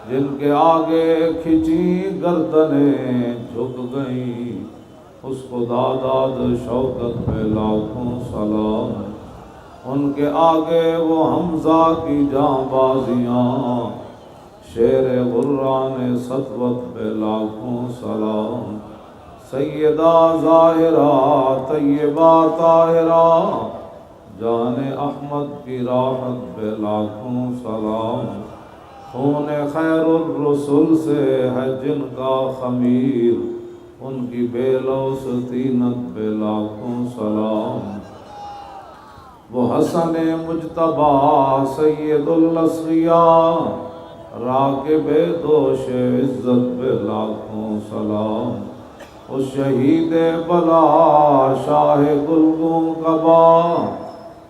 جن کے آگے کھچی گردنیں جھک گئیں، اس خدا داد شوکت پہ لاکھوں سلام۔ ان کے آگے وہ حمزہ کی جاں بازیاں، شیر غران سطوت پہ لاکھوں سلام۔ سیدہ ظاہرہ طیبہ طاہرہ، جان احمد کی راحت پہ لاکھوں سلام۔ خون خیر الرسل سے ہے جن کا خمیر، ان کی بے لوث طینت پہ لاکھوں سلام۔ وہ حسن مجتبیٰ سید الاصفیاء، راکب دوش عزت پہ لاکھوں سلام۔ اس شہید بلا شاہ گلگوں کبا،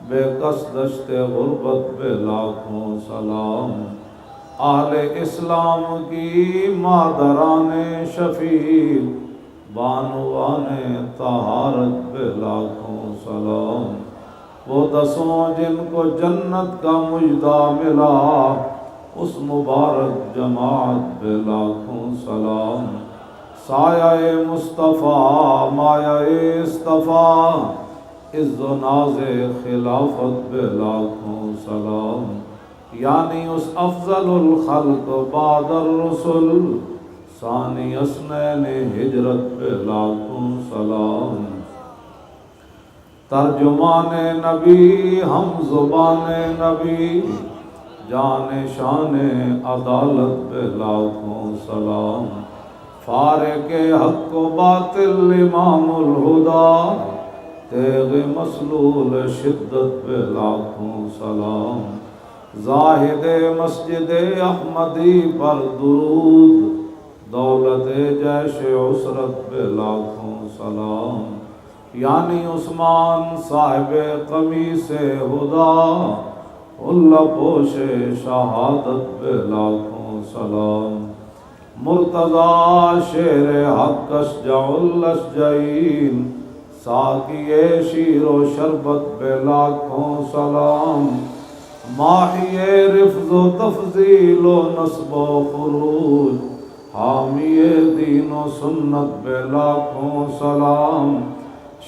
بے کس دشت غربت پہ لاکھوں سلام۔ اہل اسلام کی مادران شفیع، بانوان طہارت پہ لاکھوں سلام۔ وہ دسوں جن کو جنت کا مژدہ ملا، اس مبارک جماعت پہ لاکھوں سلام۔ سایہ مصطفیٰ مایہ اصطفیٰ، عز و ناز خلافت پہ لاکھوں سلام۔ یعنی اس افضل الخلق بعد الرسل، ثانی اثنین ہجرت پہ لاکھوں سلام۔ ترجمان نبی ہم زبان نبی، جان شان عدالت پہ لاکھوں سلام۔ فارق حق و باطل امام الہدیٰ، تیغ مسلول شدت پہ لاکھوں سلام۔ زاہد مسجد احمدی پر درود، دولت جیش عسرت پہ لاکھوں سلام۔ یعنی عثمان صاحب قمیص ہدا، اللہ پوش شہادت پہ لاکھوں سلام۔ مرتضی شیر حق اشجع الاشجعین، ساقی شیر و شربت پہ لاکھوں سلام۔ ماحی رفض و تفضیل و نصب و خروج، حامی دین و سنت پہ لاکھوں سلام۔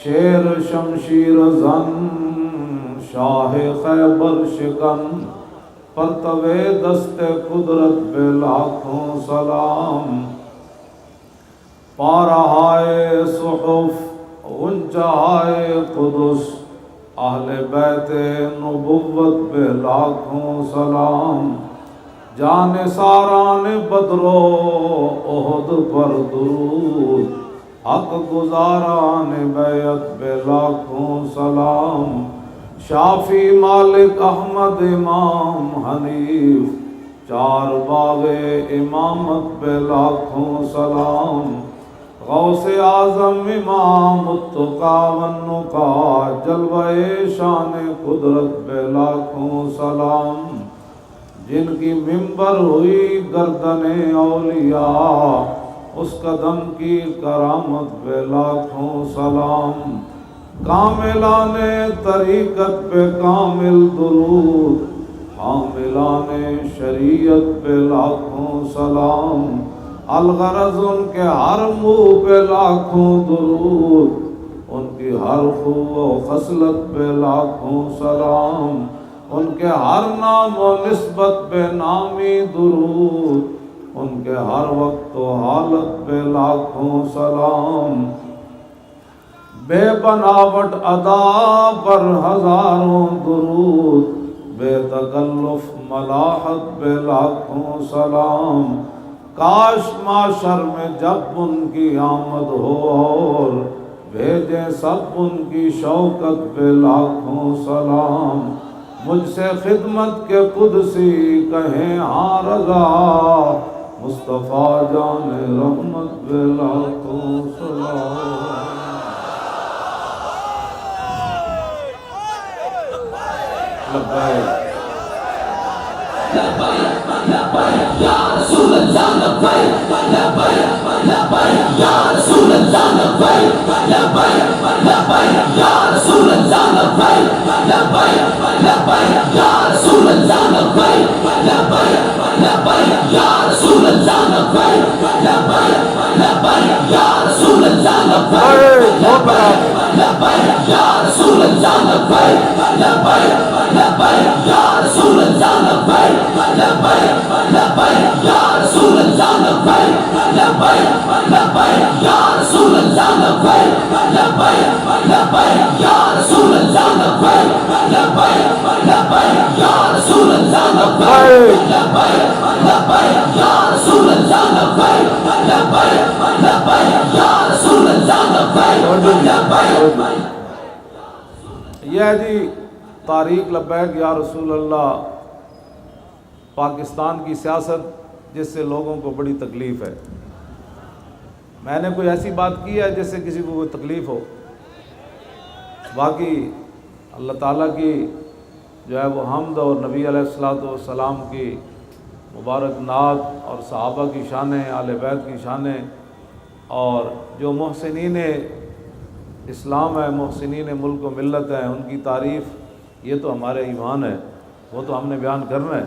شیر شمشیر زن شاہ خیبر شکن، پرتو دست قدرت پہ لاکھوں سلام۔ پارہائے صحف غنچہائے قدس، اہل بیت نبوت پہ لاکھوں سلام۔ جان ساران بدر و احد پر درود، حق گزاران بیعت پہ لاکھوں سلام۔ شافی مالک احمد امام حنیف، چار باغ امامت پہ لاکھوں سلام۔ غوث اعظم امام التقیٰ والنقیٰ، جلوہ شان قدرت پہ لاکھوں سلام۔ جن کی ممبر ہوئی گردن اولیاء، اس قدم کی کرامت پہ لاکھوں سلام۔ کاملان طریقت پہ کامل درود، حاملان شریعت پہ لاکھوں سلام۔ الغرض ان کے ہر منہ پہ لاکھوں درود، ان کی ہر خو و خصلت پہ لاکھوں سلام۔ ان کے ہر نام و نسبت پہ نامی درود، ان کے ہر وقت و حالت پہ لاکھوں سلام۔ بے بناوٹ ادا پر ہزاروں درود، بے تکلف ملاحت پہ لاکھوں سلام۔ کاش معاشر میں جب ان کی آمد ہو، اور بھیجیں سب ان کی شوکت پہ لاکھوں سلام۔ مجھ سے خدمت کے قدسی کہیں ہاں رضا، مصطفیٰ جان رحمت پہ لاکھوں سلام۔ لبیک لبیک یا رسول اللہ، لبیک لبیک لبیک یا رسول اللہ، لبیک لبیک لبیک یا رسول اللہ، لبیک لبیک لبیک یا رسول اللہ، لبیک لبیک لبیک یا Ya Rasulallah labbaik labbaik labbaik Ya Rasulallah labbaik labbaik labbaik Ya Rasulallah labbaik labbaik labbaik Ya Rasulallah labbaik labbaik labbaik Ya Rasulallah labbaik labbaik labbaik Ya Rasulallah labbaik labbaik labbaik Ya Rasulallah labbaik labbaik labbaik Ya Rasulallah labbaik labbaik labbaik Ya Rasulallah labbaik labbaik labbaik Ya Rasulallah labbaik labbaik. یہ ہے جی طریق لبیک یا رسول اللہ پاکستان کی سیاست جس سے لوگوں کو بڑی تکلیف ہے. میں نے کوئی ایسی بات کی ہے جس سے کسی کو کوئی تکلیف ہو؟ باقی اللہ تعالیٰ کی جو ہے وہ حمد اور نبی علیہ الصلوۃ والسلام کی مبارک نعت اور صحابہ کی شانیں، اہل بیت کی شانیں، اور جو محسنین اسلام ہے، محسنین ملک و ملت ہیں، ان کی تعریف، یہ تو ہمارے ایمان ہے، وہ تو ہم نے بیان کرنا ہے.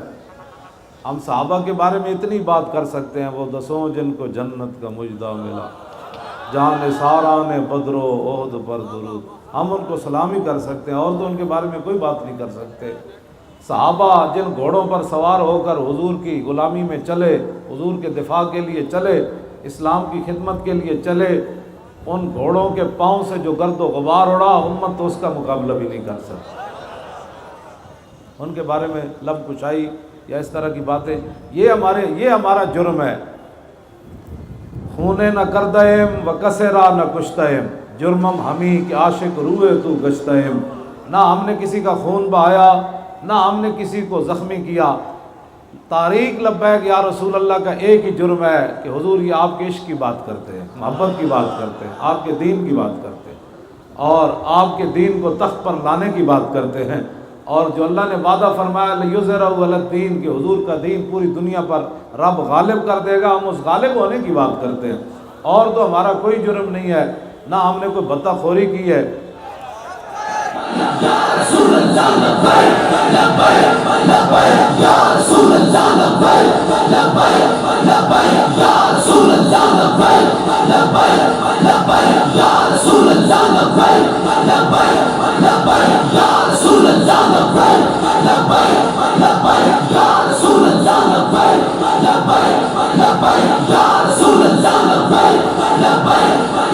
ہم صحابہ کے بارے میں اتنی بات کر سکتے ہیں، وہ دسوں جن کو جنت کا مجدہ ملا، جان ساران بدر و احد پر درود. ہم ان کو سلامی کر سکتے ہیں، اور تو ان کے بارے میں کوئی بات نہیں کر سکتے. صحابہ جن گھوڑوں پر سوار ہو کر حضور کی غلامی میں چلے، حضور کے دفاع کے لیے چلے، اسلام کی خدمت کے لیے چلے، ان گھوڑوں کے پاؤں سے جو گرد و غبار اڑا، امت تو اس کا مقابلہ بھی نہیں کر سکتی. ان کے بارے میں لب کشائی یا اس طرح کی باتیں، یہ ہمارا جرم ہے. خونے نہ کردیم و کسرا نہ کشتیم، جرمم ہمیں کہ عاشق روئے تو گشتیم. نہ ہم نے کسی کا خون بہایا، نہ ہم نے کسی کو زخمی کیا. طریق لبیک یا رسول اللہ کا ایک ہی جرم ہے کہ حضور یہ آپ کے عشق کی بات کرتے ہیں، محبت کی بات کرتے ہیں، آپ کے دین کی بات کرتے ہیں، اور آپ کے دین کو تخت پر لانے کی بات کرتے ہیں. اور جو اللہ نے وعدہ فرمایا لِیُظْہِرَهُ عَلَى الدِّینِ کہ حضور کا دین پوری دنیا پر رب غالب کر دے گا، ہم اس غالب ہونے کی بات کرتے ہیں. اور تو ہمارا کوئی جرم نہیں ہے، نہ ہم نے کوئی بطہ خوری کی ہے. Ya Rasulallah labbaik labbaik labbaik Ya Rasulallah labbaik labbaik labbaik Ya Rasulallah labbaik labbaik labbaik Ya Rasulallah labbaik labbaik labbaik Ya Rasulallah labbaik labbaik labbaik Ya Rasulallah labbaik labbaik labbaik Ya Rasulallah labbaik labbaik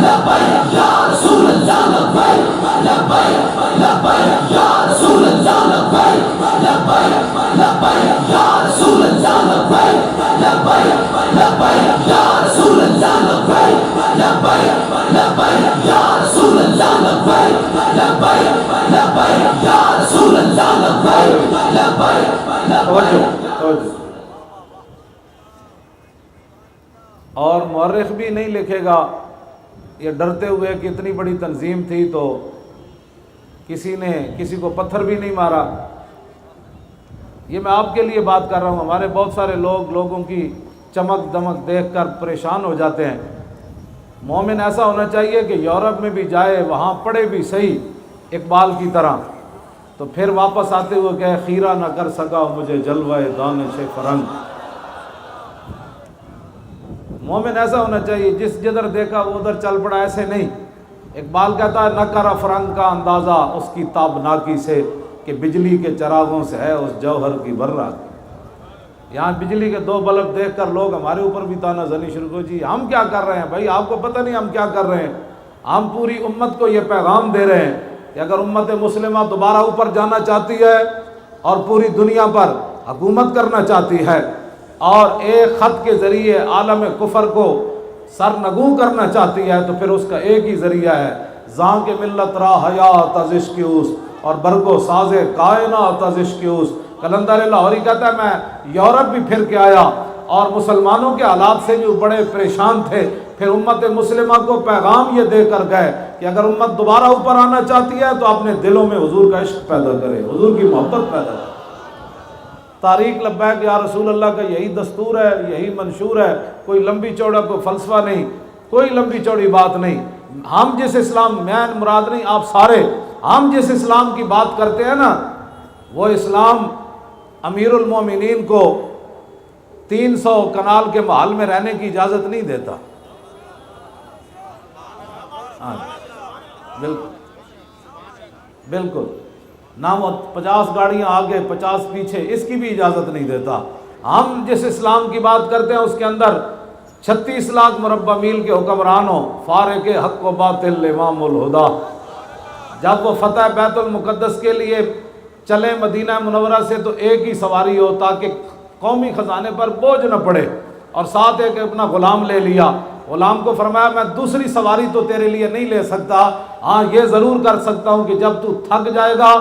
labbaik Ya Rasulallah labbaik labbaik labbaik Ya Rasulallah labbaik labbaik labbaik Ya Rasulallah labbaik labbaik labbaik Ya Rasulallah labbaik labbaik labbaik Ya Rasulallah labbaik labbaik labbaik Ya Rasulallah labbaik labbaik labbaik. اور مورخ بھی نہیں لکھے گا یہ ڈرتے ہوئے کہ اتنی بڑی تنظیم تھی تو کسی نے کسی کو پتھر بھی نہیں مارا. یہ میں آپ کے لیے بات کر رہا ہوں. ہمارے بہت سارے لوگوں کی چمک دمک دیکھ کر پریشان ہو جاتے ہیں. مومن ایسا ہونا چاہیے کہ یورپ میں بھی جائے، وہاں پڑھے بھی صحیح اقبال کی طرح، تو پھر واپس آتے ہوئے کہے خیرہ نہ کر سکا مجھے جلوہ دانش فرنگ. مومن ایسا ہونا چاہیے جس جدھر دیکھا وہ ادھر چل پڑا، ایسے نہیں. اقبال کہتا ہے نہ کرا فرنگ کا اندازہ اس کی تابناکی سے کہ بجلی کے چراغوں سے ہے اس جوہر کی برات. یہاں بجلی کے دو بلب دیکھ کر لوگ ہمارے اوپر بھی تانا زنی شروع کو، جی ہم کیا کر رہے ہیں بھائی، آپ کو پتہ نہیں ہم کیا کر رہے ہیں. ہم پوری امت کو یہ پیغام دے رہے ہیں کہ اگر امت مسلمہ دوبارہ اوپر جانا چاہتی ہے اور پوری دنیا پر حکومت کرنا چاہتی ہے اور ایک خط کے ذریعے عالم کفر کو سرنگوں کرنا چاہتی ہے، تو پھر اس کا ایک ہی ذریعہ ہے زاں کے ملت را حیات از عشقیوس اور برگو ساز کائنات از عشقیوس. قلندر لاہوری کہتا ہے میں یورپ بھی پھر کے آیا اور مسلمانوں کے حالات سے جو بڑے پریشان تھے، پھر امت مسلمہ کو پیغام یہ دے کر گئے کہ اگر امت دوبارہ اوپر آنا چاہتی ہے تو اپنے دلوں میں حضور کا عشق پیدا کرے، حضور کی محبت پیدا کرے. طریق لبیک یا رسول اللہ کا یہی دستور ہے، یہی منشور ہے. کوئی لمبی چوڑا کوئی فلسفہ نہیں، کوئی لمبی چوڑی بات نہیں. ہم جس اسلام، میں مراد نہیں آپ سارے، ہم جس اسلام کی بات کرتے ہیں نا، وہ اسلام امیر المومنین کو 300 کنال کے محل میں رہنے کی اجازت نہیں دیتا. ہاں بالکل بالکل نہ وہ 50 گاڑیاں آگے 50 پیچھے، اس کی بھی اجازت نہیں دیتا. ہم جس اسلام کی بات کرتے ہیں اس کے اندر 36 لاکھ مربع میل کے حکمرانوں، فارق حق و باطل امام الہدا. جب وہ فتح بیت المقدس کے لیے چلے مدینہ منورہ سے تو ایک ہی سواری ہو تاکہ قومی خزانے پر بوجھ نہ پڑے، اور ساتھ ایک اپنا غلام لے لیا. غلام کو فرمایا میں دوسری سواری تو تیرے لیے نہیں لے سکتا، ہاں یہ ضرور کر سکتا ہوں کہ جب تو تھک جائے گا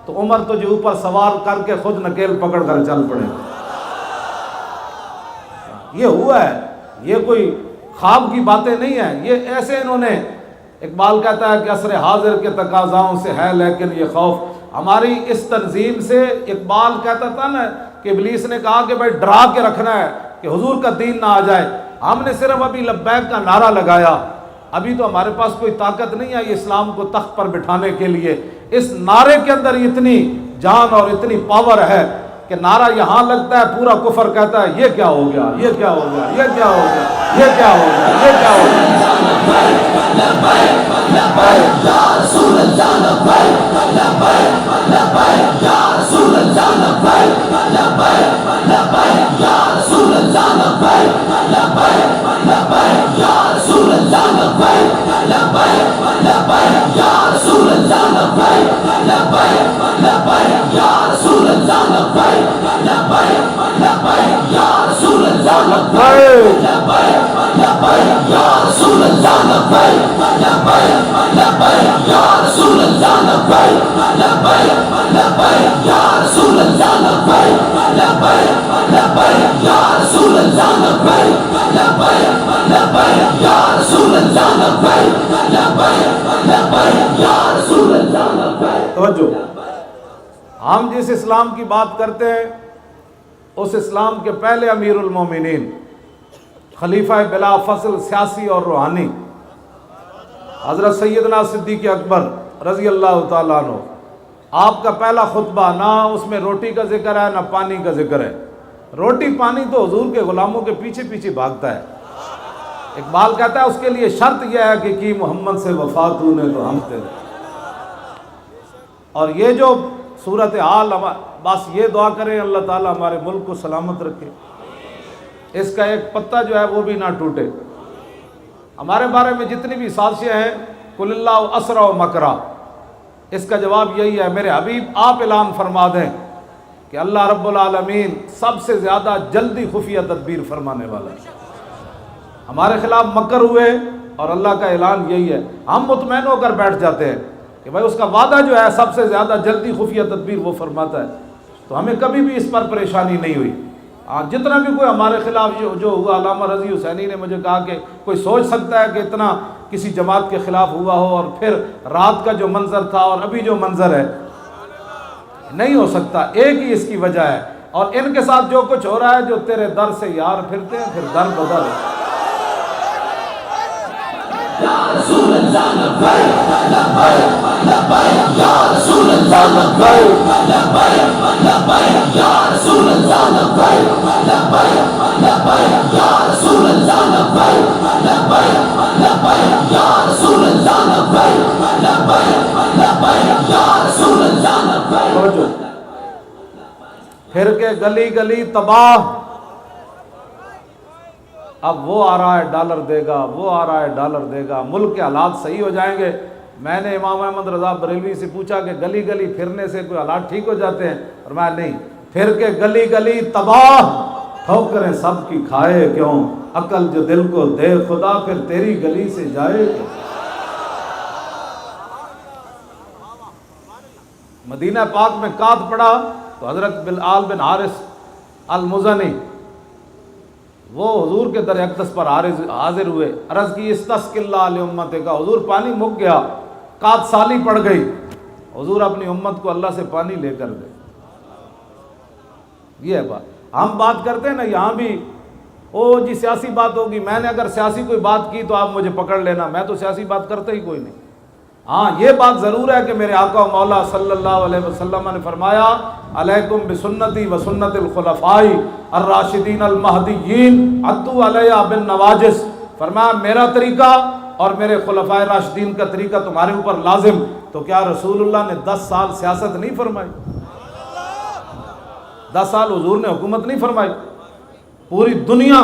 تو عمر تجھے اوپر سوار کر کے خود نکیل پکڑ کر چل پڑے گا. یہ ہوا ہے، یہ کوئی خواب کی باتیں نہیں ہیں، یہ ایسے انہوں نے. اقبال کہتا ہے کہ عصر حاضر کے تقاضاؤں سے ہے لیکن یہ خوف ہماری اس تنظیم سے. اقبال کہتا تھا نا کہ ابلیس نے کہا کہ بھائی ڈرا کے رکھنا ہے کہ حضور کا دین نہ آ جائے. ہم نے صرف ابھی لبیک کا نعرہ لگایا، ابھی تو ہمارے پاس کوئی طاقت نہیں ہے اسلام کو تخت پر بٹھانے کے لیے. اس نعرے کے اندر اتنی جان اور اتنی پاور ہے کہ نعرہ یہاں لگتا ہے پورا کفر کہتا ہے یہ کیا ہو گیا، یہ کیا ہو گیا، یہ کیا ہو گیا، یہ کیا ہو گیا، یہ کیا ہو گیا. توجہ، ہم جس اسلام کی بات کرتے ہیں اس اسلام کے پہلے امیر المومنین خلیفہ بلا فصل سیاسی اور روحانی حضرت سیدنا صدیق اکبر رضی اللہ تعالیٰ عنہ، آپ کا پہلا خطبہ نہ اس میں روٹی کا ذکر ہے نہ پانی کا ذکر ہے. روٹی پانی تو حضور کے غلاموں کے پیچھے پیچھے بھاگتا ہے. اقبال کہتا ہے اس کے لیے شرط یہ ہے کہ کی محمد سے وفا تو نے تو ہم تیرے. اور یہ جو صورتحال، بس یہ دعا کریں اللہ تعالیٰ ہمارے ملک کو سلامت رکھے، اس کا ایک پتہ جو ہے وہ بھی نہ ٹوٹے. ہمارے بارے میں جتنی بھی سازشیں ہیں قل اللہ اسرع و مکرا، اس کا جواب یہی ہے میرے حبیب آپ اعلان فرما دیں کہ اللہ رب العالمین سب سے زیادہ جلدی خفیہ تدبیر فرمانے والا ہے. ہمارے خلاف مکر ہوئے اور اللہ کا اعلان یہی ہے. ہم مطمئن ہو کر بیٹھ جاتے ہیں کہ بھائی اس کا وعدہ جو ہے سب سے زیادہ جلدی خفیہ تدبیر وہ فرماتا ہے، تو ہمیں کبھی بھی اس پر پریشانی نہیں ہوئی. جتنا بھی کوئی ہمارے خلاف جو ہوا، علامہ رضی حسینی نے مجھے کہا کہ کوئی سوچ سکتا ہے کہ اتنا کسی جماعت کے خلاف ہوا ہو، اور پھر رات کا جو منظر تھا اور ابھی جو منظر ہے، نہیں ہو سکتا. ایک ہی اس کی وجہ ہے، اور ان کے ساتھ جو کچھ ہو رہا ہے جو تیرے در سے یار پھرتے ہیں پھر در بدر ہے. پھر کے گلی گلی تباہ، اب وہ آ رہا ہے ڈالر دے گا، وہ آ رہا ہے ڈالر دے گا، ملک کے حالات صحیح ہو جائیں گے. میں نے امام احمد رضا بریلوی سے پوچھا کہ گلی گلی پھرنے سے کوئی حالات ٹھیک ہو جاتے ہیں؟ فرمایا نہیں، پھر کے گلی گلی تباہ، ٹھوکریں سب کی کھائے کیوں، عقل جو دل کو دے خدا پھر تیری گلی سے جائے. مدینہ پاک میں قات پڑا تو حضرت بلال بن حارث المزنی وہ حضور کے در اقدس پر حاضر ہوئے، عرض کی استسق اللہ علیہ امت کا، حضور پانی مک گیا، قات سالی پڑ گئی، حضور اپنی امت کو اللہ سے پانی لے کر دے. یہ ہے بات. ہم بات کرتے ہیں نا یہاں بھی، او جی سیاسی بات ہوگی، میں نے اگر سیاسی کوئی بات کی تو آپ مجھے پکڑ لینا، میں تو سیاسی بات کرتا ہی کوئی نہیں. ہاں یہ بات ضرور ہے کہ میرے آقا و مولا صلی اللہ علیہ وسلم نے فرمایا علیکم بسنتی و سنت الخلفاء الراشدین المہدیین عضوا علیہا بالنواجذ، فرمایا میرا طریقہ اور میرے خلفائے راشدین کا طریقہ تمہارے اوپر لازم۔ تو کیا رسول اللہ نے 10 سال سیاست نہیں فرمائی؟ 10 سال حضور نے حکومت نہیں فرمائی؟ پوری دنیا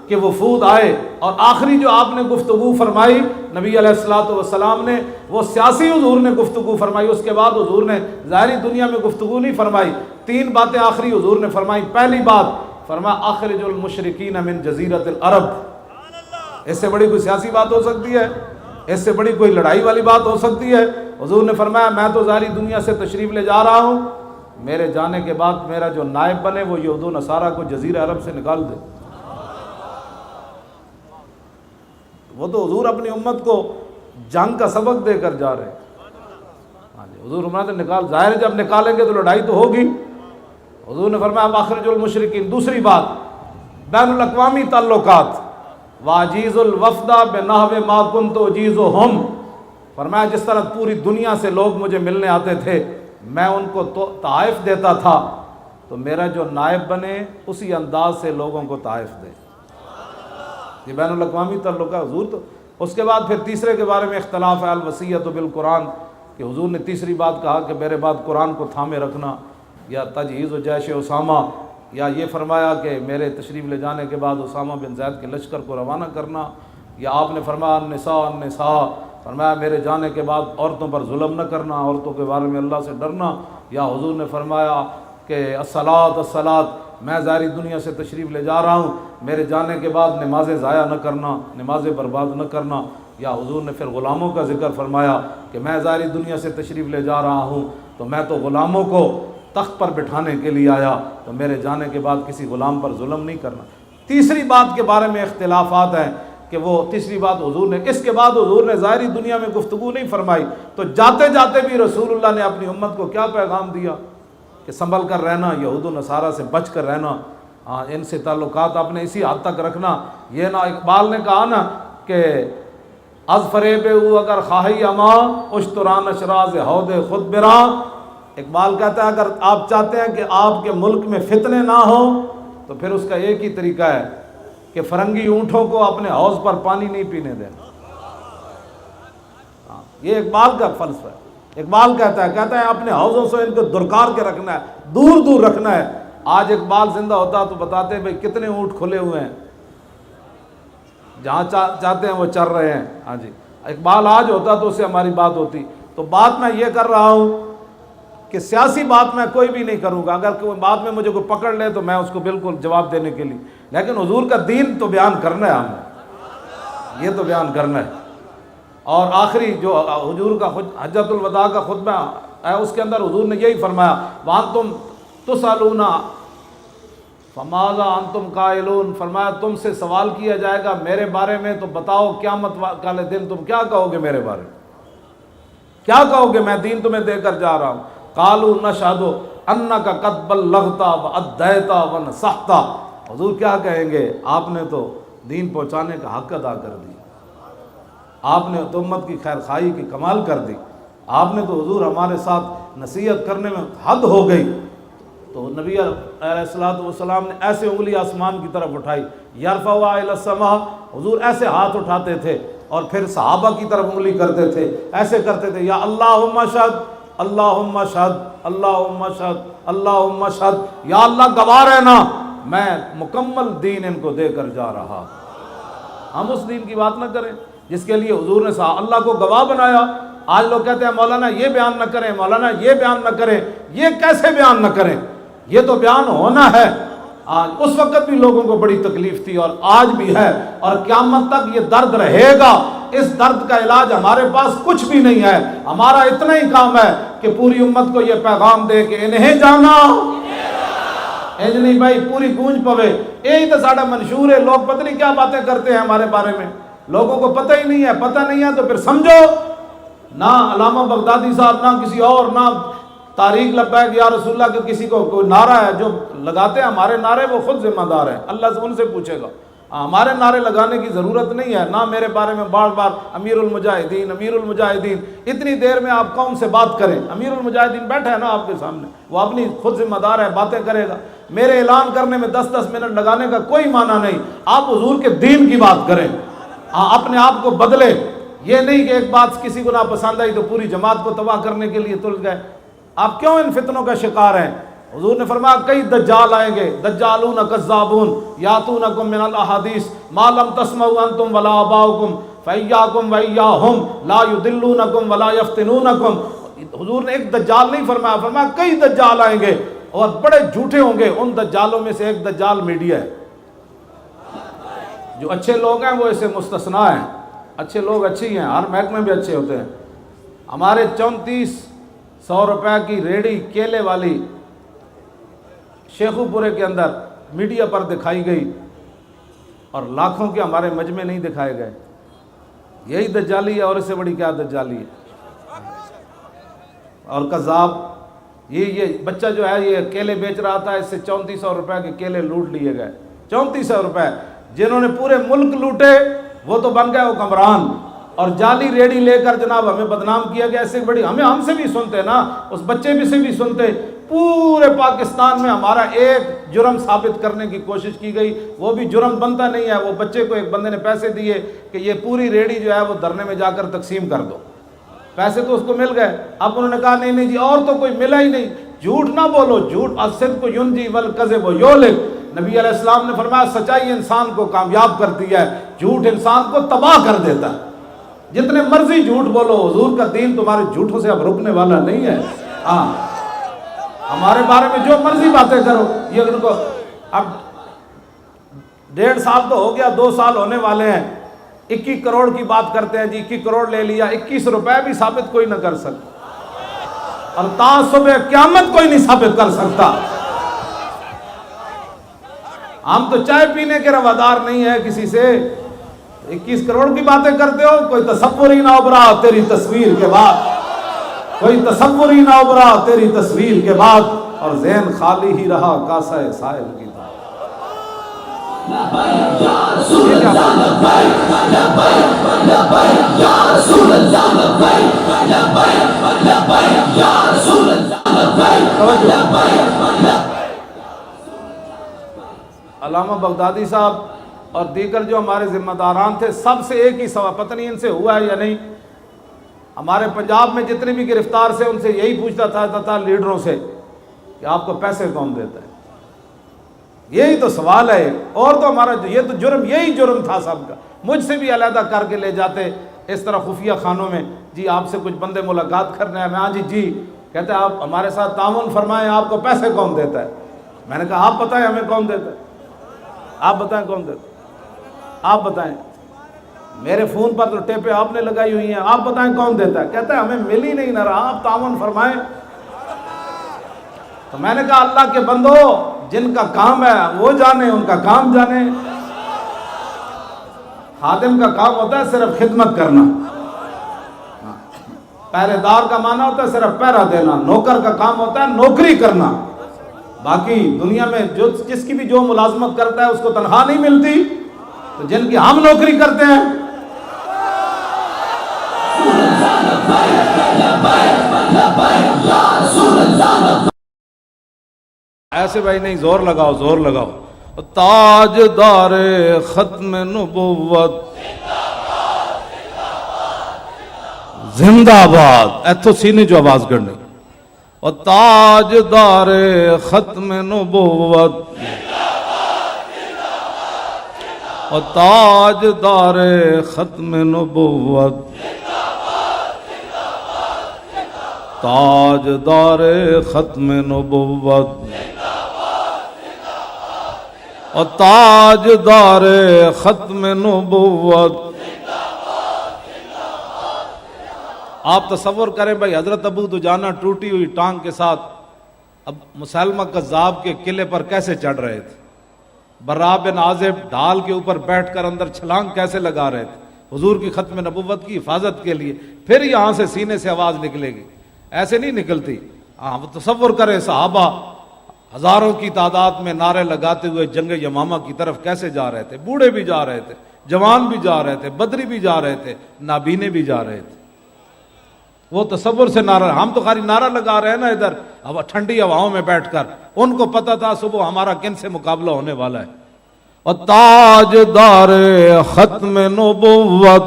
کے وفود آئے اور آخری جو آپ نے گفتگو فرمائی نبی علیہ الصلوۃ والسلام نے، وہ سیاسی حضور نے گفتگو فرمائی۔ اس کے بعد حضور نے ظاہری دنیا میں گفتگو نہیں فرمائی۔ 3 باتیں آخری حضور نے فرمائی۔ پہلی بات فرمایا اخرج المشرکین من جزیرۃ العرب۔ اس سے بڑی کوئی سیاسی بات ہو سکتی ہے؟ اس سے بڑی کوئی لڑائی والی بات ہو سکتی ہے؟ حضور نے فرمایا میں تو ظاہری دنیا سے تشریف لے جا رہا ہوں، میرے جانے کے بعد میرا جو نائب بنے وہ یہود و نصارہ کو جزیرہ عرب سے نکال دے۔ وہ تو حضور اپنی امت کو جنگ کا سبق دے کر جا رہے ہیں۔ ہاں جی، حضور فرماتے نکال، ظاہر ہے جب نکالیں گے تو لڑائی تو ہوگی۔ حضور نے فرمایا اخرج المشرکین۔ دوسری بات بین الاقوامی تعلقات، واجیز الوفد بنحو ما کنت اجیزہم، فرمایا جس طرح پوری دنیا سے لوگ مجھے ملنے آتے تھے میں ان کو تحائف دیتا تھا، تو میرا جو نائب بنے اسی انداز سے لوگوں کو تحائف دے۔ یہ بین الاقوامی تعلق ہے حضور۔ تو اس کے بعد پھر تیسرے کے بارے میں اختلاف ہے الوصیۃ بالقرآن، کہ حضور نے تیسری بات کہا کہ میرے بعد قرآن کو تھامے رکھنا، یا تجہیز و جیش اسامہ، یا یہ فرمایا کہ میرے تشریف لے جانے کے بعد اسامہ بن زید کے لشکر کو روانہ کرنا، یا آپ نے فرمایا النساء، فرمایا میرے جانے کے بعد عورتوں پر ظلم نہ کرنا، عورتوں کے بارے میں اللہ سے ڈرنا، یا حضور نے فرمایا کہ الصلاۃ، میں ظاہری دنیا سے تشریف لے جا رہا ہوں، میرے جانے کے بعد نمازیں ضائع نہ کرنا، نمازیں برباد نہ کرنا، یا حضور نے پھر غلاموں کا ذکر فرمایا کہ میں ظاہری دنیا سے تشریف لے جا رہا ہوں تو میں تو غلاموں کو تخت پر بٹھانے کے لیے آیا، تو میرے جانے کے بعد کسی غلام پر ظلم نہیں کرنا۔ تیسری بات کے بارے میں اختلافات ہیں کہ وہ تیسری بات حضور نے، اس کے بعد حضور نے ظاہری دنیا میں گفتگو نہیں فرمائی، تو جاتے جاتے بھی رسول اللہ نے اپنی امت کو کیا پیغام دیا کہ سنبھل کر رہنا، یہود و نصارہ سے بچ کر رہنا، ان سے تعلقات اپنے اسی حد تک رکھنا۔ یہ نہ اقبال نے کہا نا کہ از فریب او اگر خواہی اما اشتران اشراز ہود خود برا، اقبال کہتا ہے اگر آپ چاہتے ہیں کہ آپ کے ملک میں فتنے نہ ہوں تو پھر اس کا ایک ہی طریقہ ہے کہ فرنگی اونٹوں کو اپنے حوض پر پانی نہیں پینے دینا۔ یہ اقبال کا فلسفہ ہے۔ اقبال کہتا ہے اپنے حوضوں سے ان کو درکار کے رکھنا ہے، دور دور رکھنا ہے۔ آج اقبال زندہ ہوتا تو بتاتے بھائی کتنے اونٹ کھلے ہوئے ہیں، جہاں چاہتے ہیں وہ چر رہے ہیں۔ ہاں جی، اقبال آج ہوتا تو اس سے ہماری بات ہوتی۔ تو بات میں یہ کر رہا ہوں کہ سیاسی بات میں کوئی بھی نہیں کروں گا، اگر کوئی بات میں مجھے کوئی پکڑ لے تو میں اس کو بالکل جواب دینے کے لیے، لیکن حضور کا دین تو بیان کرنا ہے، ہم نے یہ تو بیان کرنا ہے۔ اور آخری جو حضور کا حجۃ الوداع کا خطبہ ہے اس کے اندر حضور نے یہی فرمایا وانتم تسألون فماذا انتم قائلون، فرمایا تم سے سوال کیا جائے گا میرے بارے میں تو بتاؤ قیامت والے دن تم کیا کہو گے میرے بارے میں، کیا کہو گے، میں دین تمہیں دے کر جا رہا ہوں۔ قالوا نشہد انک قد بلغت وادیت ونصحت، حضور کیا کہیں گے، آپ نے تو دین پہنچانے کا حق ادا کر دیا، آپ نے تو امت کی خیر خواہی کی کمال کر دی، آپ نے تو حضور ہمارے ساتھ نصیحت کرنے میں حد ہو گئی۔ تو نبی علیہ الصلوۃ والسلام نے ایسے انگلی آسمان کی طرف اٹھائی، یرفعها الی السماء، حضور ایسے ہاتھ اٹھاتے تھے اور پھر صحابہ کی طرف انگلی کرتے تھے، ایسے کرتے تھے، یا اللہم اشہد اللہم اشہد اللہم اشہد اللہم اشہد، یا اللہ گواہ رہنا میں مکمل دین ان کو دے کر جا رہا۔ ہم اس دین کی بات نہ کریں جس کے لیے حضور نے اللہ کو گواہ بنایا۔ آج لوگ کہتے ہیں مولانا یہ بیان نہ کریں، مولانا یہ بیان نہ کریں، یہ کیسے بیان نہ کریں، یہ تو بیان ہونا ہے۔ آج اس وقت بھی لوگوں کو بڑی تکلیف تھی اور آج بھی ہے اور قیامت تک یہ درد رہے گا۔ اس درد کا علاج ہمارے پاس کچھ بھی نہیں ہے، ہمارا اتنا ہی کام ہے کہ پوری امت کو یہ پیغام دے کہ انہیں جانا انج نہیں بھائی، پوری گونج پوے۔ یہی تو ساڑھا منشور ہے، لوگ پتہ نہیں کیا باتیں کرتے ہیں ہمارے بارے میں، لوگوں کو پتہ ہی نہیں ہے، پتہ نہیں ہے تو پھر سمجھو نہ علامہ بغدادی صاحب نہ کسی اور، نہ تاریخ لبیک یا رسول اللہ کے کسی کو کوئی نعرہ ہے جو لگاتے ہیں ہمارے نعرے، وہ خود ذمہ دار ہیں، اللہ سے ان سے پوچھے گا۔ ہمارے نعرے لگانے کی ضرورت نہیں ہے، نہ میرے بارے میں بار بار امیر المجاہدین امیر المجاہدین، اتنی دیر میں آپ قوم سے بات کریں، امیر المجاہدین بیٹھا ہے نا آپ کے سامنے، وہ اپنی خود ذمہ دار ہے، باتیں کرے گا، میرے اعلان کرنے میں 10 منٹ لگانے کا کوئی معنی نہیں، آپ حضور کے دین کی بات کریں، اپنے آپ کو بدلے، یہ نہیں کہ ایک بات کسی کو ناپسند آئی تو پوری جماعت کو تباہ کرنے کے لیے تل گئے۔ آپ کیوں ان فتنوں کا شکار ہیں؟ حضور نے فرمایا کئی دجال آئیں گے، دجالون کذابون یاتونکم من الاحادیث ما لم تسمعوا انتم ولا آباؤکم فایاکم وایاہم لا یضلونکم ولا یفتنونکم۔ حضور نے ایک دجال نہیں فرمایا، فرمایا کئی دجال آئیں گے اور بڑے جھوٹے ہوں گے، ان دجالوں میں سے ایک دجال میڈیا ہے۔ جو اچھے لوگ ہیں وہ اسے مستثنا ہیں، اچھے لوگ اچھے ہی ہیں، ہر محکمے بھی اچھے ہوتے ہیں۔ ہمارے 3400 روپے کی ریڑھی کیلے والی شیخو پورے کے اندر میڈیا پر دکھائی گئی اور لاکھوں کے ہمارے مجمع نہیں دکھائے گئے، یہی دجالی ہے، اور اس سے بڑی کیا دجالی ہے؟ اور کذاب یہ بچہ جو ہے یہ کیلے بیچ رہا تھا، اس سے 3400 روپے کے کیلے لوٹ لیے گئے، 3400 روپے، جنہوں نے پورے ملک لوٹے وہ تو بن گئے حکمران، اور جعلی ریڑھی لے کر جناب ہمیں بدنام کیا گیا۔ ایسے بڑی ہم سے بھی سنتے نا، اس بچے بھی سے بھی سنتے، پورے پاکستان میں ہمارا ایک جرم ثابت کرنے کی کوشش کی گئی، وہ بھی جرم بنتا نہیں ہے۔ وہ بچے کو ایک بندے نے پیسے دیے کہ یہ پوری ریڑھی جو ہے وہ دھرنے میں جا کر تقسیم کر دو، پیسے تو اس کو مل گئے، اب انہوں نے کہا نہیں نہیں جی اور تو کوئی ملا ہی نہیں، جھوٹ نہ بولو، جھوٹ الصدق ینجی والکذب یہلک۔ نبی علیہ السلام نے فرمایا سچائی انسان کو کامیاب کرتی ہے، جھوٹ انسان کو تباہ کر دیتا ہے۔ جتنے مرضی جھوٹ بولو، حضور کا دین تمہارے جھوٹوں سے اب رکنے والا نہیں ہے۔ ہاں ہمارے بارے میں جو مرضی باتیں کرو، یہ ان کو اب 1.5 سال تو ہو گیا، 2 سال ہونے والے ہیں، 21 کروڑ کی بات کرتے ہیں جی، 21 کروڑ لے لیا، 21 روپے بھی ثابت کوئی نہ کر سکتا، اور تا صبح قیامت کوئی نہیں ثابت کر سکتا۔ ہم تو چائے پینے کے روادار نہیں ہیں کسی سے، 21 کروڑ کی باتیں کرتے ہو، کوئی تصور ہی نہ ابھرا تیری تصویر کے بعد، کوئی تصور ہی نہ ابھرا تیری تصویر کے بعد، اور ذہن خالی ہی رہا کاسہ سائل کی طرح۔ علامہ بغدادی صاحب اور دیگر جو ہمارے ذمہ داران تھے، سب سے ایک ہی سوال، پتہ نہیں ان سے ہوا ہے یا نہیں، ہمارے پنجاب میں جتنے بھی گرفتار سے ان سے یہی پوچھتا تھا لیڈروں سے کہ آپ کو پیسے کون دیتا ہے؟ یہی تو سوال ہے، اور تو ہمارا یہ تو جرم، یہی جرم تھا سب کا۔ مجھ سے بھی علیحدہ کر کے لے جاتے اس طرح خفیہ خانوں میں، جی آپ سے کچھ بندے ملاقات کرنے ہیں، میں ہاں جی کہتے ہیں آپ ہمارے ساتھ تعاون فرمائیں، آپ کو پیسے کون دیتا ہے؟ میں نے کہا آپ بتائیں ہمیں کون دیتا ہے، آپ بتائیں کون دیتا ہے، آپ بتائیں، میرے فون پر تو ٹیپیں آپ نے لگائی ہوئی ہیں، آپ بتائیں کون دیتا ہے؟ کہتا ہے ہمیں مل ہی نہیں نہ رہا، آپ تعاون فرمائیں۔ تو میں نے کہا اللہ کے بندو، جن کا کام ہے وہ جانے، ان کا کام جانے۔ خادم کا کام ہوتا ہے صرف خدمت کرنا، پہرے دار کا معنی ہوتا ہے صرف پہرا دینا، نوکر کا کام ہوتا ہے نوکری کرنا۔ باقی دنیا میں جس کی بھی جو ملازمت کرتا ہے اس کو تنخواہ نہیں ملتی، تو جن کی ہم نوکری کرتے ہیں ایسے بھائی نہیں، زور لگاؤ زور لگاؤ۔ تاجدار ختم نبوت زندہ باد، ایتھو سینے جو آواز کرنی، اور تاجدار ختم نبوت، اور تاجدار ختم نبوت، تاجدار ختم نبوت، اور تاجدار ختم نبوت۔ آپ تصور کریں بھائی، حضرت ابو دجانہ ٹوٹی ہوئی ٹانگ کے ساتھ اب مسلمہ کذاب کے قلعے پر کیسے چڑھ رہے تھے، برا بن عازب ڈھال کے اوپر بیٹھ کر اندر چھلانگ کیسے لگا رہے تھے حضور کی ختم نبوت کی حفاظت کے لیے، پھر یہاں سے سینے سے آواز نکلے گی، ایسے نہیں نکلتی۔ وہ تصور کریں صحابہ ہزاروں کی تعداد میں نعرے لگاتے ہوئے جنگ یمامہ کی طرف کیسے جا رہے تھے؟ بوڑھے بھی جا رہے تھے، جوان بھی جا رہے تھے، بدری بھی جا رہے تھے، نابینے بھی جا رہے تھے۔ وہ تصور سے نعرہ، ہم تو خالی نعرہ لگا رہے ہیں نا ادھر اب ٹھنڈی ہواؤں میں بیٹھ کر، ان کو پتہ تھا صبح ہمارا کن سے مقابلہ ہونے والا ہے۔ اور تاجدار ختم نبوت،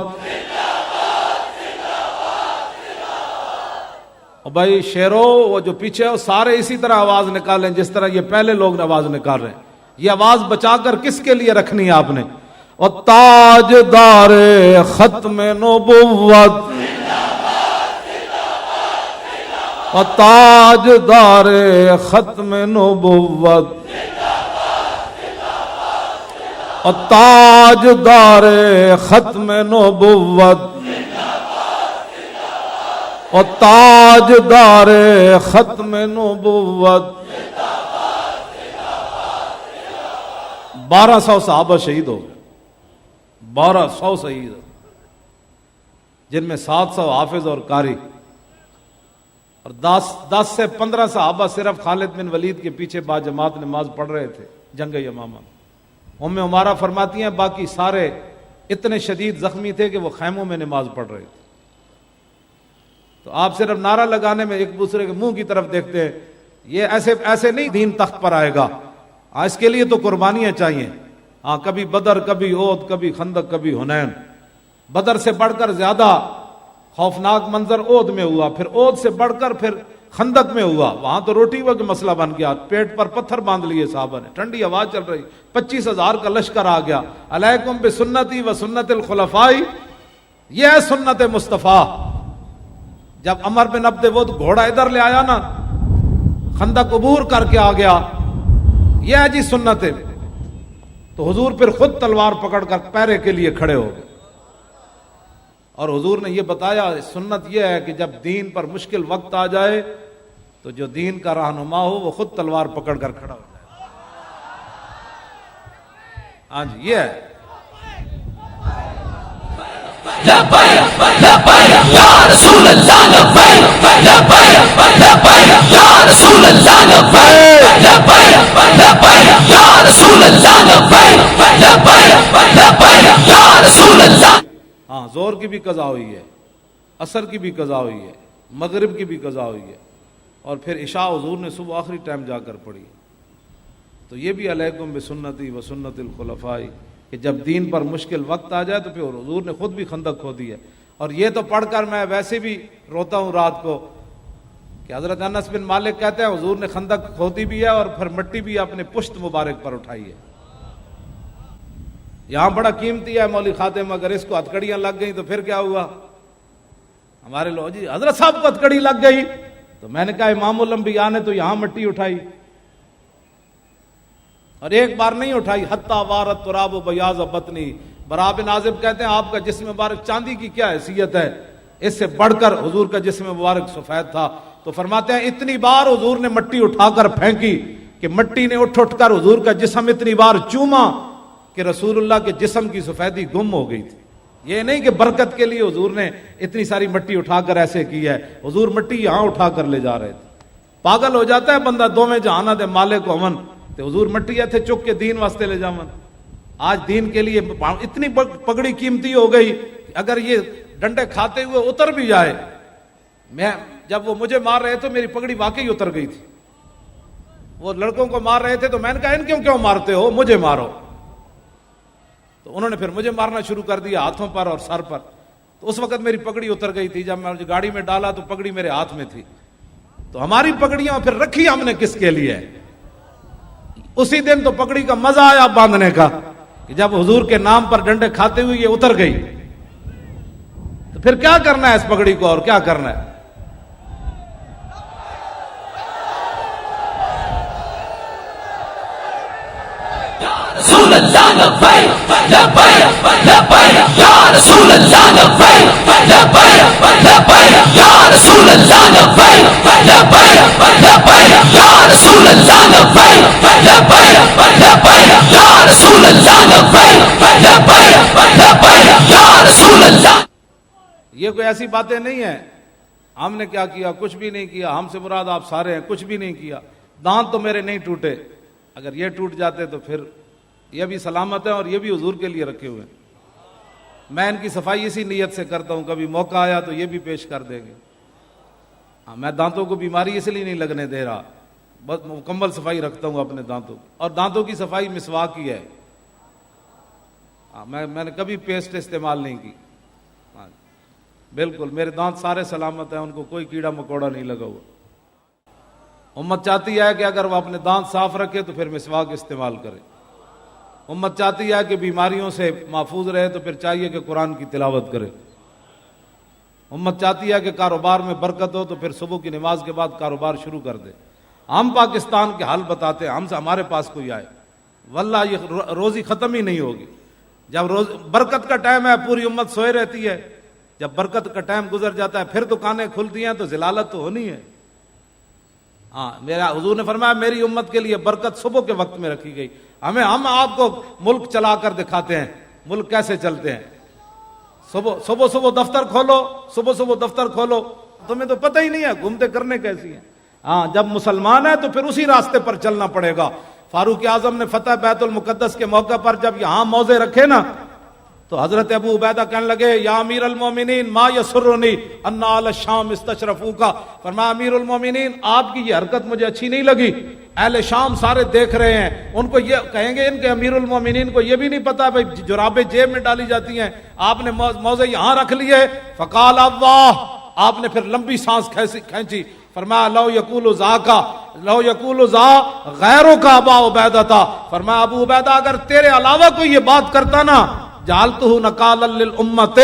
اور بھائی شیرو وہ جو پیچھے وہ سارے اسی طرح آواز نکالیں جس طرح یہ پہلے لوگ آواز نکال رہے ہیں۔ یہ آواز بچا کر کس کے لیے رکھنی ہے آپ نے؟ اور تاجدار ختم نبوت، اور تاجدار ختم نبوت، اور تاجدار ختم نبوت، اور تاجدار ختم نبوت۔ 1200 صحابہ شہید ہو گئے، 1200 شہید ہو، جن میں 700 حافظ اور قاری، اور 10 سے 15 صحابہ صرف خالد بن ولید کے پیچھے با جماعت نماز پڑھ رہے تھے جنگ یمامہ میں۔ ام عمارہ فرماتی ہیں باقی سارے اتنے شدید زخمی تھے کہ وہ خیموں میں نماز پڑھ رہے تھے۔ تو آپ صرف نعرہ لگانے میں ایک دوسرے کے منہ کی طرف دیکھتے ہیں، یہ ایسے نہیں دین تخت پر آئے گا۔ اس کے لیے تو قربانیاں چاہیے۔ کبھی بدر، کبھی احد، کبھی خندق، کبھی حنین۔ بدر سے بڑھ کر زیادہ خوفناک منظر احد میں ہوا، پھر احد سے بڑھ کر پھر خندق میں ہوا۔ وہاں تو روٹی کا مسئلہ بن گیا، پیٹ پر پتھر باندھ لیے صحابہ نے، ٹھنڈی ہوا چل رہی، 25,000 کا لشکر آ گیا۔ علیکم بسنتی و سنت الخلفاء، یہ ہے سنت مصطفیٰ۔ جب عمر بن عبد ود گھوڑا ادھر لے آیا نا، خندق عبور کر کے آ گیا، یہ ہے جی سنت ہے، تو حضور پھر خود تلوار پکڑ کر پیرے کے لیے کھڑے ہو گئے۔ اور حضور نے یہ بتایا سنت یہ ہے کہ جب دین پر مشکل وقت آ جائے تو جو دین کا رہنما ہو وہ خود تلوار پکڑ کر کھڑا ہو جائے۔ ہاں جی، یہ ہے۔ لبیک لبیک یا رسول اللہ، لبیک لبیک لبیک یا رسول اللہ، لبیک لبیک لبیک یا رسول اللہ، لبیک لبیک لبیک یا رسول اللہ۔ ہاں، زور کی بھی قضا ہوئی ہے، عصر کی بھی قضا ہوئی ہے، مغرب کی بھی قضا ہوئی ہے، اور پھر عشاء حضور نے صبح آخری ٹائم جا کر پڑھی۔ تو یہ بھی علیکم بسنتی و سنت الخلفاء، کہ جب دین پر مشکل وقت آ جائے تو پھر حضور نے خود بھی خندق کھودی ہے۔ اور یہ تو پڑھ کر میں ویسے بھی روتا ہوں رات کو کہ حضرت انس بن مالک کہتے ہیں حضور نے خندق کھودی بھی ہے اور پھر مٹی بھی اپنے پشت مبارک پر اٹھائی ہے۔ یہاں بڑا قیمتی ہے مولوی خاتم، اگر اس کو ہتکڑیاں لگ گئیں تو پھر کیا ہوا؟ ہمارے لوگ جی حضرت صاحب کو ہتکڑی لگ گئی، تو میں نے کہا امام الانبیاء نے تو یہاں مٹی اٹھائی، اور ایک بار نہیں اٹھائی۔ حتی وارت تراب و بیاض بطنی، برا بن عازب کہتے ہیں آپ کا جسم مبارک چاندی کی کیا حیثیت ہے، اس سے بڑھ کر حضور کا جسم مبارک سفید تھا۔ تو فرماتے ہیں اتنی بار حضور نے مٹی اٹھا کر پھینکی کہ مٹی نے اٹھ کر حضور کا جسم اتنی بار چوما کہ رسول اللہ کے جسم کی سفیدی گم ہو گئی تھی۔ یہ نہیں کہ برکت کے لیے حضور نے اتنی ساری مٹی اٹھا کر ایسے کی ہے، حضور مٹی یہاں اٹھا کر لے جا رہے تھے۔ پاگل ہو جاتا ہے بندہ، دو میں جہانا دے مالک کو امن، تو حضور مٹی ایتھے چک کے دین واسطے لے جاون۔ آج دین کے لیے اتنی پگڑی قیمتی ہو گئی کہ اگر یہ ڈنڈے کھاتے ہوئے اتر بھی جائے، میں جب وہ مجھے مار رہے تھے میری پگڑی واقعی اتر گئی تھی، وہ لڑکوں کو مار رہے تھے تو میں نے کہا ان کیوں مارتے ہو، مجھے مارو۔ تو انہوں نے پھر مجھے مارنا شروع کر دیا ہاتھوں پر اور سر پر، تو اس وقت میری پگڑی اتر گئی تھی۔ جب میں گاڑی میں ڈالا تو پگڑی میرے ہاتھ میں تھی۔ تو ہماری پگڑیاں پھر رکھی ہم نے کس کے لیے؟ اسی دن تو پگڑی کا مزہ آیا باندھنے کا کہ جب حضور کے نام پر ڈنڈے کھاتے ہوئے یہ اتر گئی، تو پھر کیا کرنا ہے اس پگڑی کو، اور کیا کرنا ہے؟ رسول اللہ لبیک لبیک لبیک یا رسول اللہ لبیک لبیک لبیک یا رسول اللہ لبیک لبیک لبیک یا رسول اللہ لبیک لبیک لبیک یا رسول اللہ لبیک لبیک لبیک یا رسول اللہ۔ یہ کوئی ایسی باتیں نہیں ہیں ہم نے کیا کیا، کچھ بھی نہیں کیا، ہم سے مراد آپ سارے ہیں، کچھ بھی نہیں کیا۔ دانت تو میرے نہیں ٹوٹے، اگر یہ ٹوٹ جاتے تو پھر یہ بھی سلامت ہے اور یہ بھی حضور کے لیے رکھے ہوئے ہیں۔ میں ان کی صفائی اسی نیت سے کرتا ہوں، کبھی موقع آیا تو یہ بھی پیش کر دیں گے۔ میں دانتوں کو بیماری اس لیے نہیں لگنے دے رہا، بس مکمل صفائی رکھتا ہوں اپنے دانتوں کی، اور دانتوں کی صفائی مسواک کی ہے۔ میں نے کبھی پیسٹ استعمال نہیں کی، بالکل میرے دانت سارے سلامت ہیں، ان کو کوئی کیڑا مکوڑا نہیں لگا ہوا۔ امت چاہتی ہے کہ اگر وہ اپنے دانت صاف رکھے تو پھر مسواک استعمال کرے۔ امت چاہتی ہے کہ بیماریوں سے محفوظ رہے تو پھر چاہیے کہ قرآن کی تلاوت کرے۔ امت چاہتی ہے کہ کاروبار میں برکت ہو تو پھر صبح کی نماز کے بعد کاروبار شروع کر دے۔ ہم پاکستان کے حال بتاتے ہیں، ہمارے پاس کوئی آئے، واللہ یہ روزی ختم ہی نہیں ہوگی۔ جب برکت کا ٹائم ہے پوری امت سوئے رہتی ہے، جب برکت کا ٹائم گزر جاتا ہے پھر دکانیں کھلتی ہیں تو ذلالت تو ہونی ہے۔ میرا حضور نے فرمایا میری امت کے لیے برکت صبح کے وقت میں رکھی گئی۔ ہم آپ کو ملک چلا کر دکھاتے ہیں، ملک کیسے چلتے ہیں۔ صبح دفتر کھولو، صبح دفتر کھولو، تمہیں تو پتہ ہی نہیں ہے گھومتے کرنے کیسی ہیں۔ جب مسلمان ہے تو پھر اسی راستے پر چلنا پڑے گا۔ فاروق اعظم نے فتح بیت المقدس کے موقع پر جب یہاں موضع رکھے نا تو حضرت ابو عبیدہ کہنے لگے یا امیر المومنین ما یسرنی ان اہل الشام استشرفوکا، فرمایا امیر المومنین آپ کی یہ حرکت مجھے اچھی نہیں لگی، اہل شام سارے دیکھ رہے ہیں، ان کو یہ کہیں گے ان کے امیر المومنین کو یہ بھی نہیں پتا بھائی جرابیں جیب میں ڈالی جاتی ہیں، آپ نے موضع یہاں رکھ لیے۔ فقال اللہ، آپ نے پھر لمبی سانس کھینچی، فرمایا لو یقول ذاکا لو یقول ذا غیروں کا ابا عبیدہ تھا، فرمایا ابو عبیدہ اگر تیرے علاوہ کوئی یہ بات کرتا نا جعلتہ نکالا للامت،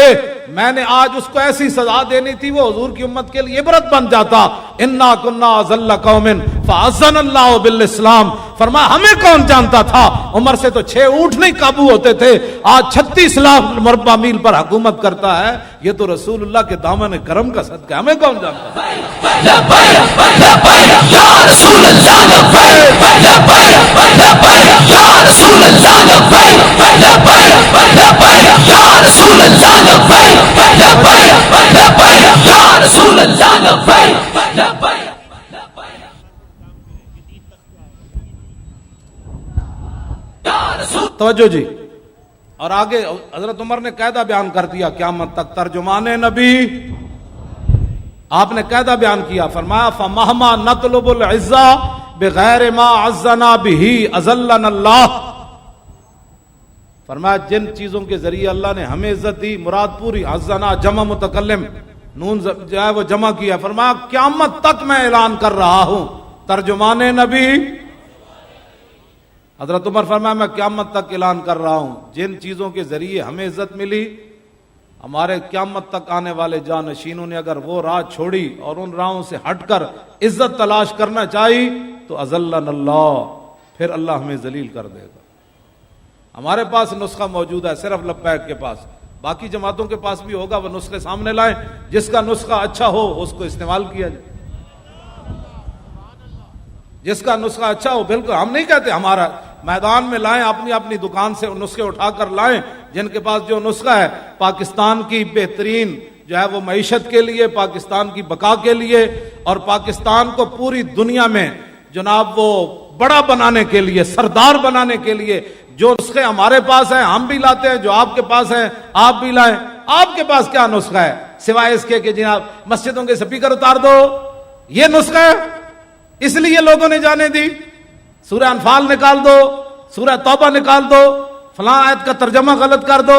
میں نے آج اس کو ایسی سزا دینی تھی وہ حضور کی امت کے لیے عبرت بن جاتا۔ انا کنا اذل قوم فاعزنا اللہ بالاسلام، فرمایا ہمیں کون جانتا تھا، عمر سے تو 6 اونٹ نہیں قابو ہوتے تھے، آج 36 لاکھ مربع میل پر حکومت کرتا ہے، یہ تو رسول اللہ کے دامن کرم کا صدقہ، ہمیں کون جانتا تھا۔ لبیک لبیک یا رسول اللہ، لبیک لبیک لبیک یا رسول اللہ، لبیک لبیک لبیک یا رسول اللہ، لبیک لبیک لبیک یا رسول اللہ، لبیک لبیک۔ توجہ جی، اور آگے حضرت عمر نے قاعدہ بیان کر دیا قیامت تک، ترجمان نبی آپ نے قاعدہ بیان کیا، فرمایا فَمَهْمَا نَطْلُبُ الْعِزَّةَ بِغَيْرِ مَا عَزَّنَا بِهِ أَذَلَّنَا اللَّهُ، فرمایا جن چیزوں کے ذریعے اللہ نے ہمیں عزت دی، مراد پوری عزنا جمع متکلم، نون جو ہے وہ جمع کیا، فرمایا قیامت تک میں اعلان کر رہا ہوں، ترجمان نبی حضرت عمر فرمایا میں قیامت تک اعلان کر رہا ہوں جن چیزوں کے ذریعے ہمیں عزت ملی، ہمارے قیامت تک آنے والے جانشینوں نے اگر وہ راہ چھوڑی اور ان راہوں سے ہٹ کر عزت تلاش کرنا چاہی تو اذلنا اللہ، پھر اللہ ہمیں ذلیل کر دے گا۔ ہمارے پاس نسخہ موجود ہے صرف لبیک کے پاس، باقی جماعتوں کے پاس بھی ہوگا، وہ نسخے سامنے لائیں، جس کا نسخہ اچھا ہو اس کو استعمال کیا جائے، جس کا نسخہ اچھا ہو، بالکل ہم نہیں کہتے ہمارا، میدان میں لائیں، اپنی اپنی دکان سے نسخے اٹھا کر لائیں، جن کے پاس جو نسخہ ہے پاکستان کی بہترین جو ہے وہ معیشت کے لیے، پاکستان کی بقا کے لیے، اور پاکستان کو پوری دنیا میں جناب وہ بڑا بنانے کے لیے، سردار بنانے کے لیے جو نسخے ہمارے پاس ہیں ہم بھی لاتے ہیں، جو آپ کے پاس ہیں آپ بھی لائیں۔ آپ کے پاس کیا نسخہ ہے سوائے اس کے کہ جناب مسجدوں کے سپیکر اتار دو، یہ نسخہ ہے؟ اس لیے لوگوں نے جانے دی، سورہ انفال نکال دو، سورہ توبہ نکال دو، فلاں آیت کا ترجمہ غلط کر دو،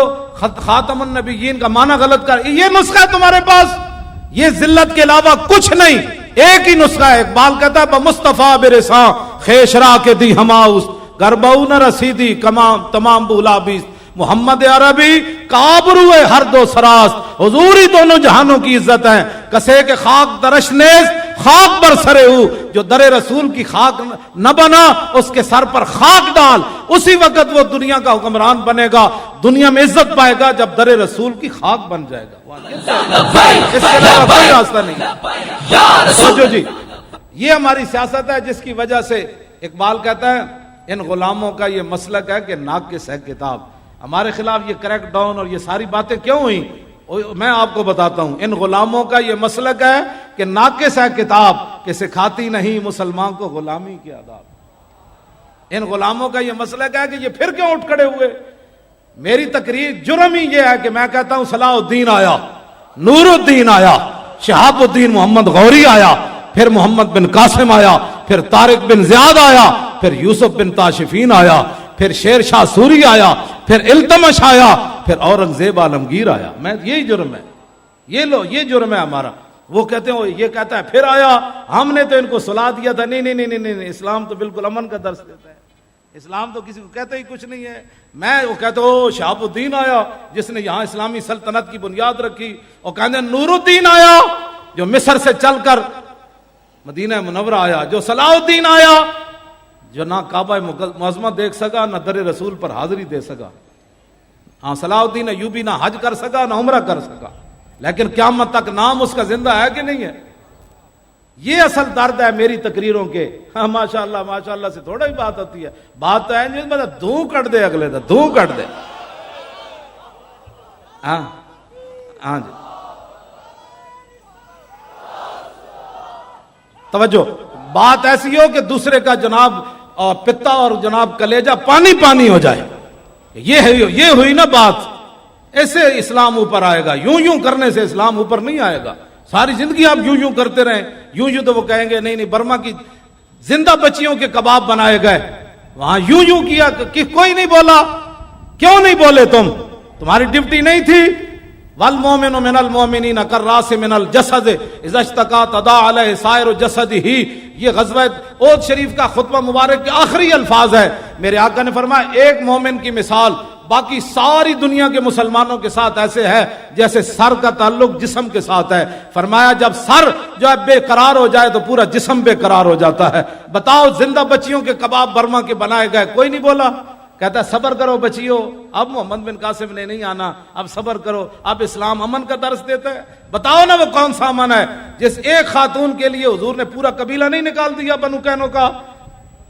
خاتم النبیین کا معنی غلط کر، یہ نسخہ ہے تمہارے پاس؟ یہ ذلت کے علاوہ کچھ نہیں، ایک ہی نسخہ ہے۔ اقبال کہتا ہے بمصطفیٰ برساں خیشرا کے دی ہماؤس گرباؤ نہ رسیدی تمام بولا بیس، محمد عربی کابرو ہر دو سراس، حضوری دونوں جہانوں کی عزت ہے، کسے کے خاک درش نیز خاک بر سرے ہو، جو در رسول کی خاک نہ بنا اس کے سر پر خاک ڈال، اسی وقت وہ دنیا کا حکمران بنے گا، دنیا میں عزت پائے گا جب در رسول کی خاک بن جائے گا، اس کے علاوہ کوئی راستہ نہیں۔ سوچو جی، یہ ہماری سیاست ہے جس کی وجہ سے اقبال کہتا ہے ان غلاموں کا یہ مسلک ہے کہ ناقص ہے کتاب۔ ہمارے خلاف یہ کریک ڈاؤن اور یہ ساری باتیں کیوں ہوئیں؟ میں آپ کو بتاتا ہوں، ان غلاموں کا یہ مسلک ہے کہ ناقص ہے کتاب، کہ سکھاتی نہیں مسلمان کو غلامی کے آداب. ان غلاموں کا یہ مسئلہ کیا ہے کہ یہ پھر کیوں اٹھ کھڑے ہوئے؟ میری تقریر جرم ہی یہ ہے کہ میں کہتا ہوں صلاح الدین آیا، نور الدین آیا، شہاب الدین محمد غوری آیا، پھر محمد بن قاسم آیا، پھر طارق بن زیاد آیا، پھر یوسف بن تاشفین آیا، پھر شیر شاہ سوری آیا، پھر التمش آیا، پھر اورنگزیب عالمگیر آیا. میں یہی جرم ہے، یہ جرم ہے ہمارا. وہ کہتے ہیں، یہ کہتا ہے پھر آیا، ہم نے تو ان کو سلا دیا تھا. نہیں، اسلام تو بالکل امن کا درس دیتا ہے. اسلام تو کسی کو کہتا ہی کچھ نہیں ہے. وہ کہتا ہوں شہاب الدین آیا جس نے یہاں اسلامی سلطنت کی بنیاد رکھی، اور کہتے ہیں نور الدین آیا جو مصر سے چل کر مدینہ منورہ آیا، جو صلاح الدین آیا جو نہ کعبہ معظمہ دیکھ سکا، نہ در رسول پر حاضری دے سکا. ہاں صلاح الدین ایوبی نہ حج کر سکا، نہ عمرہ کر سکا، لیکن قیامت تک نام اس کا زندہ ہے کہ نہیں ہے؟ یہ اصل درد ہے میری تقریروں کے. ہاں ماشاءاللہ سے تھوڑا ہی بات ہوتی ہے. بات تو ہے نہیں، مطلب دھوں کٹ دے، اگلے دا دھوں کٹ دے. ہاں جی توجہ. بات ایسی ہو کہ دوسرے کا جناب پتا اور جناب کلیجہ پانی ہو جائے. یہ ہوئی نا بات. ایسے اسلام اوپر آئے گا. یوں کرنے سے اسلام اوپر نہیں آئے گا. ساری زندگی آپ یوں کرتے رہیں، یوں تو وہ کہیں گے نہیں برما کی زندہ بچیوں کے کباب بنائے گئے. وہاں یوں کیا کہ کوئی نہیں بولا. کیوں نہیں بولے تمہاری ڈیوٹی نہیں تھی؟ والمؤمن من المؤمنین کالراس من الجسد اذا اشتکا تداعی علیہ سائر جسدہ. یہ غزوہ احد شریف کا خطبہ مبارک کے آخری الفاظ ہے. میرے آقا نے فرمایا ایک مومن کی مثال باقی ساری دنیا کے مسلمانوں کے ساتھ ایسے ہے جیسے سر کا تعلق جسم کے ساتھ ہے. فرمایا جب سر جو ہے بے قرار ہو جائے تو پورا جسم بے قرار ہو جاتا ہے. بتاؤ زندہ بچیوں کے کباب برما کے بنائے گئے، کوئی نہیں بولا. کہتا ہے صبر کرو بچیو، اب محمد بن قاسم نے نہیں آنا، اب صبر کرو. اب اسلام امن کا درس دیتا ہے. بتاؤ نا وہ کون سا امن ہے جس ایک خاتون کے لیے حضور نے پورا قبیلہ نہیں نکال دیا؟ بنو کینو کا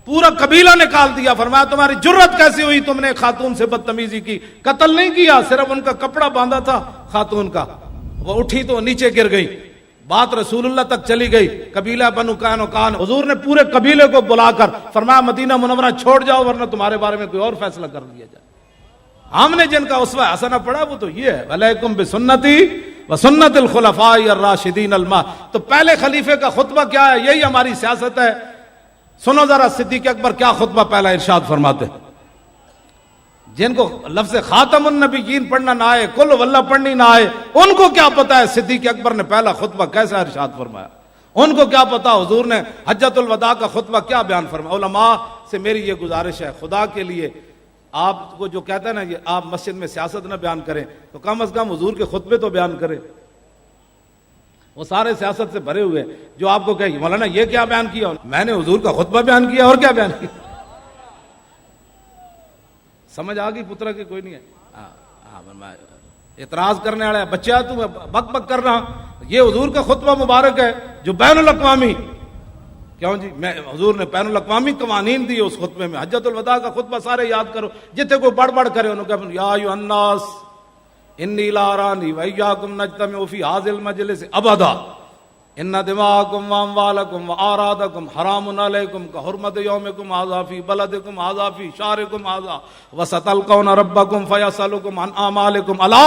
پورا قبیلہ نکال دیا. فرمایا تمہاری جرت کیسی ہوئی، تم نے خاتون سے بدتمیزی کی؟ قتل نہیں کیا، صرف ان کا کپڑا باندھا تھا خاتون کا. وہ اٹھی تو نیچے گر گئی. بات رسول اللہ تک چلی گئی. قبیلہ بنو قینقاع، حضور نے پورے قبیلے کو بلا کر فرمایا مدینہ منورہ چھوڑ جاؤ ورنہ تمہارے بارے میں کوئی اور فیصلہ کر لیا جائے. ہم نے جن کا اسوہ حسنہ پڑھا وہ تو یہ ہے علیکم بسنتی وسنت الخلفاء الراشدین تو پہلے خلیفے کا خطبہ کیا ہے؟ یہی ہماری سیاست ہے. سنو ذرا صدیق اکبر کیا خطبہ پہلا ارشاد فرماتے ہیں. جن کو لفظ خاتم النبیین پڑھنا نہ آئے، کل واللہ پڑھنی نہ آئے، ان کو کیا پتا ہے صدیق اکبر نے پہلا خطبہ کیسا ارشاد فرمایا؟ ان کو کیا پتا حضور نے حجۃ الوداع کا خطبہ کیا بیان فرمایا؟ علماء سے میری یہ گزارش ہے، خدا کے لیے آپ کو جو کہتا ہے نا یہ آپ مسجد میں سیاست نہ بیان کریں تو کم از کم حضور کے خطبے تو بیان کریں. وہ سارے سیاست سے بھرے ہوئے جو آپ کو کہے مولانا یہ کیا بیان کیا؟ میں نے حضور کا خطبہ بیان کیا اور کیا بیان کیا. سمجھ آ گئی پترا کی کوئی نہیں ہے. اعتراض کرنے والا ہے بچہ تو بک بک کر رہا. یہ حضور کا خطبہ مبارک ہے جو بین الاقوامی، کیوں جی میں حضور نے بین الاقوامی قوانین دیے اس خطبے میں. حجۃ الوداع کا خطبہ سارے یاد کرو، جتنے کوئی بڑھ بڑھ کرے انہوں نے یا ایھا الناس انی لا ارانی وایاکم نجتمع فی ھذا المجلس ابدا ان دماءکم واموالکم واعراضکم حرام علیکم کحرمت یومکم ھذا فی بلدکم ھذا فی شہرکم ھذا وستلقون ربکم فیسألکم عن اعمالکم الا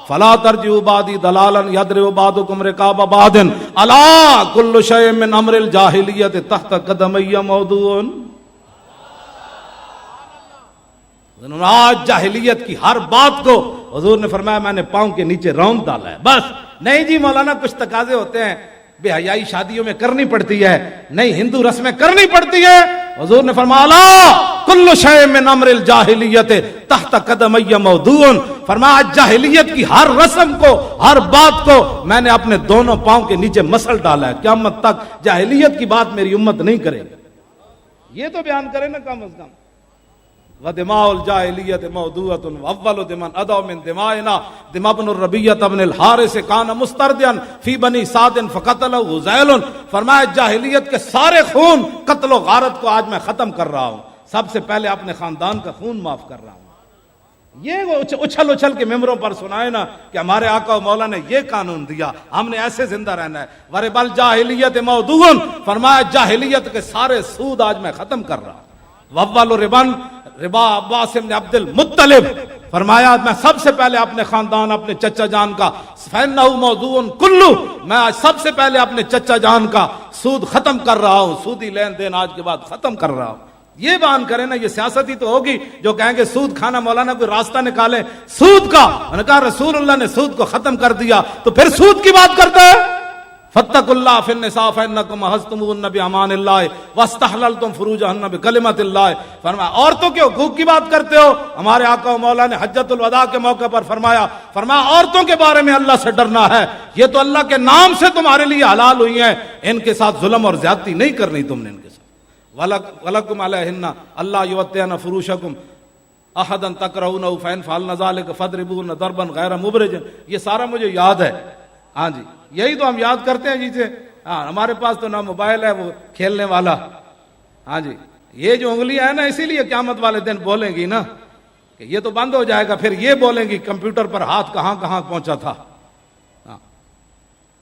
فلا ترجعوا بعدی ضلالا یضرب بعضکم رقاب بعض الا کل شیء من امر الجاہلیت تحت قدمی موضوع. آج جاہلیت کی ہر بات کو حضور نے فرمایا میں نے پاؤں کے نیچے رون ڈالا ہے. بس نہیں جی مولانا کچھ تقاضے ہوتے ہیں، بے حیائی شادیوں میں کرنی پڑتی ہے، نہیں ہندو رسمیں کرنی پڑتی ہے. حضور نے فرمایا لا کل شیء من امر الجاہلیت تحت قدمی موضوع. فرمایا جاہلیت کی ہر رسم کو، ہر بات کو میں نے اپنے دونوں پاؤں کے نیچے مسل ڈالا ہے. قیامت تک جاہلیت کی بات میری امت نہیں کرے. یہ تو بیان کرے نا کم از کم. ودماء الجاہلیت موضوعۃ واول دمن ادع من دمائنا دماء بن الربیعہ بن الحارث کان مستردیا فی بنی سعد فقتلہ ذیل. فرمایا جاہلیت کے سارے خون قتل و غارت کو آج میں ختم کر رہا ہوں. سب سے پہلے اپنے خاندان کا خون معاف کر رہا ہوں. یہ اچھل اچھل کے ممبروں پر سنائے نا کہ ہمارے آقا و مولا نے یہ قانون دیا، ہم نے ایسے زندہ رہنا ہے. وربل جاہلیت موضوع، فرمایا جاہلیت کے سارے سود آج میں ختم کر رہا ہوں. وَأَوَّلُ ربا عباس بن عبد المطلب، فرمایا میں سب سے پہلے اپنے خاندان، اپنے چچا جان کا، فَإِنَّهُ مَوْضُوعٌ كُلُّ، میں آج سب سے پہلے اپنے چچا جان کا سود ختم کر رہا ہوں، سودی لین دین آج کے بعد ختم کر رہا ہوں. یہ بیان کریں نا، یہ سیاست ہی تو ہوگی. جو کہیں گے سود کھانا، مولانا کوئی راستہ نکالے سود کا. انہوں نے کہا رسول اللہ نے سود کو ختم کر دیا تو پھر سود کی بات کرتا ہے. فاتقوا اللہ فی النساء فانکم اخذتموهن بامان اللہ واستحللتم فروجهن بکلمۃ اللہ. فرمایا عورتوں کے حقوق کی بات کرتے ہو. ہمارے آقا و مولا نے حجۃ الوداع کے موقع پر فرمایا عورتوں کے بارے میں اللہ سے ڈرنا ہے، یہ تو اللہ کے نام سے تمہارے لیے حلال ہوئی ہیں، ان کے ساتھ ظلم اور زیادتی نہیں کرنی تم نے ان کے ساتھ. وَلَكُمْ عَلَيْهِنَّ أَلَّا يُوَطِّئْنَ فُرُوشَكُمْ أَحَدًا تَكْرَهُونَهُ فَإِنْ فَعَلْنَ ذَلِكَ فَاضْرِبُوهُنَّ ضَرْبًا غَيْرَ مُبْرِجٍ. یہ سارا مجھے یاد ہے. ہاں جی، یہی تو ہم یاد کرتے ہیں جی سے. ہاں ہمارے پاس تو نہ موبائل ہے وہ کھیلنے والا. ہاں جی، یہ جو انگلیاں ہیں نا، اسی لیے قیامت والے دن بولیں گی نا کہ یہ تو بند ہو جائے گا، پھر یہ بولیں گی کمپیوٹر پر ہاتھ کہاں کہاں پہنچا تھا،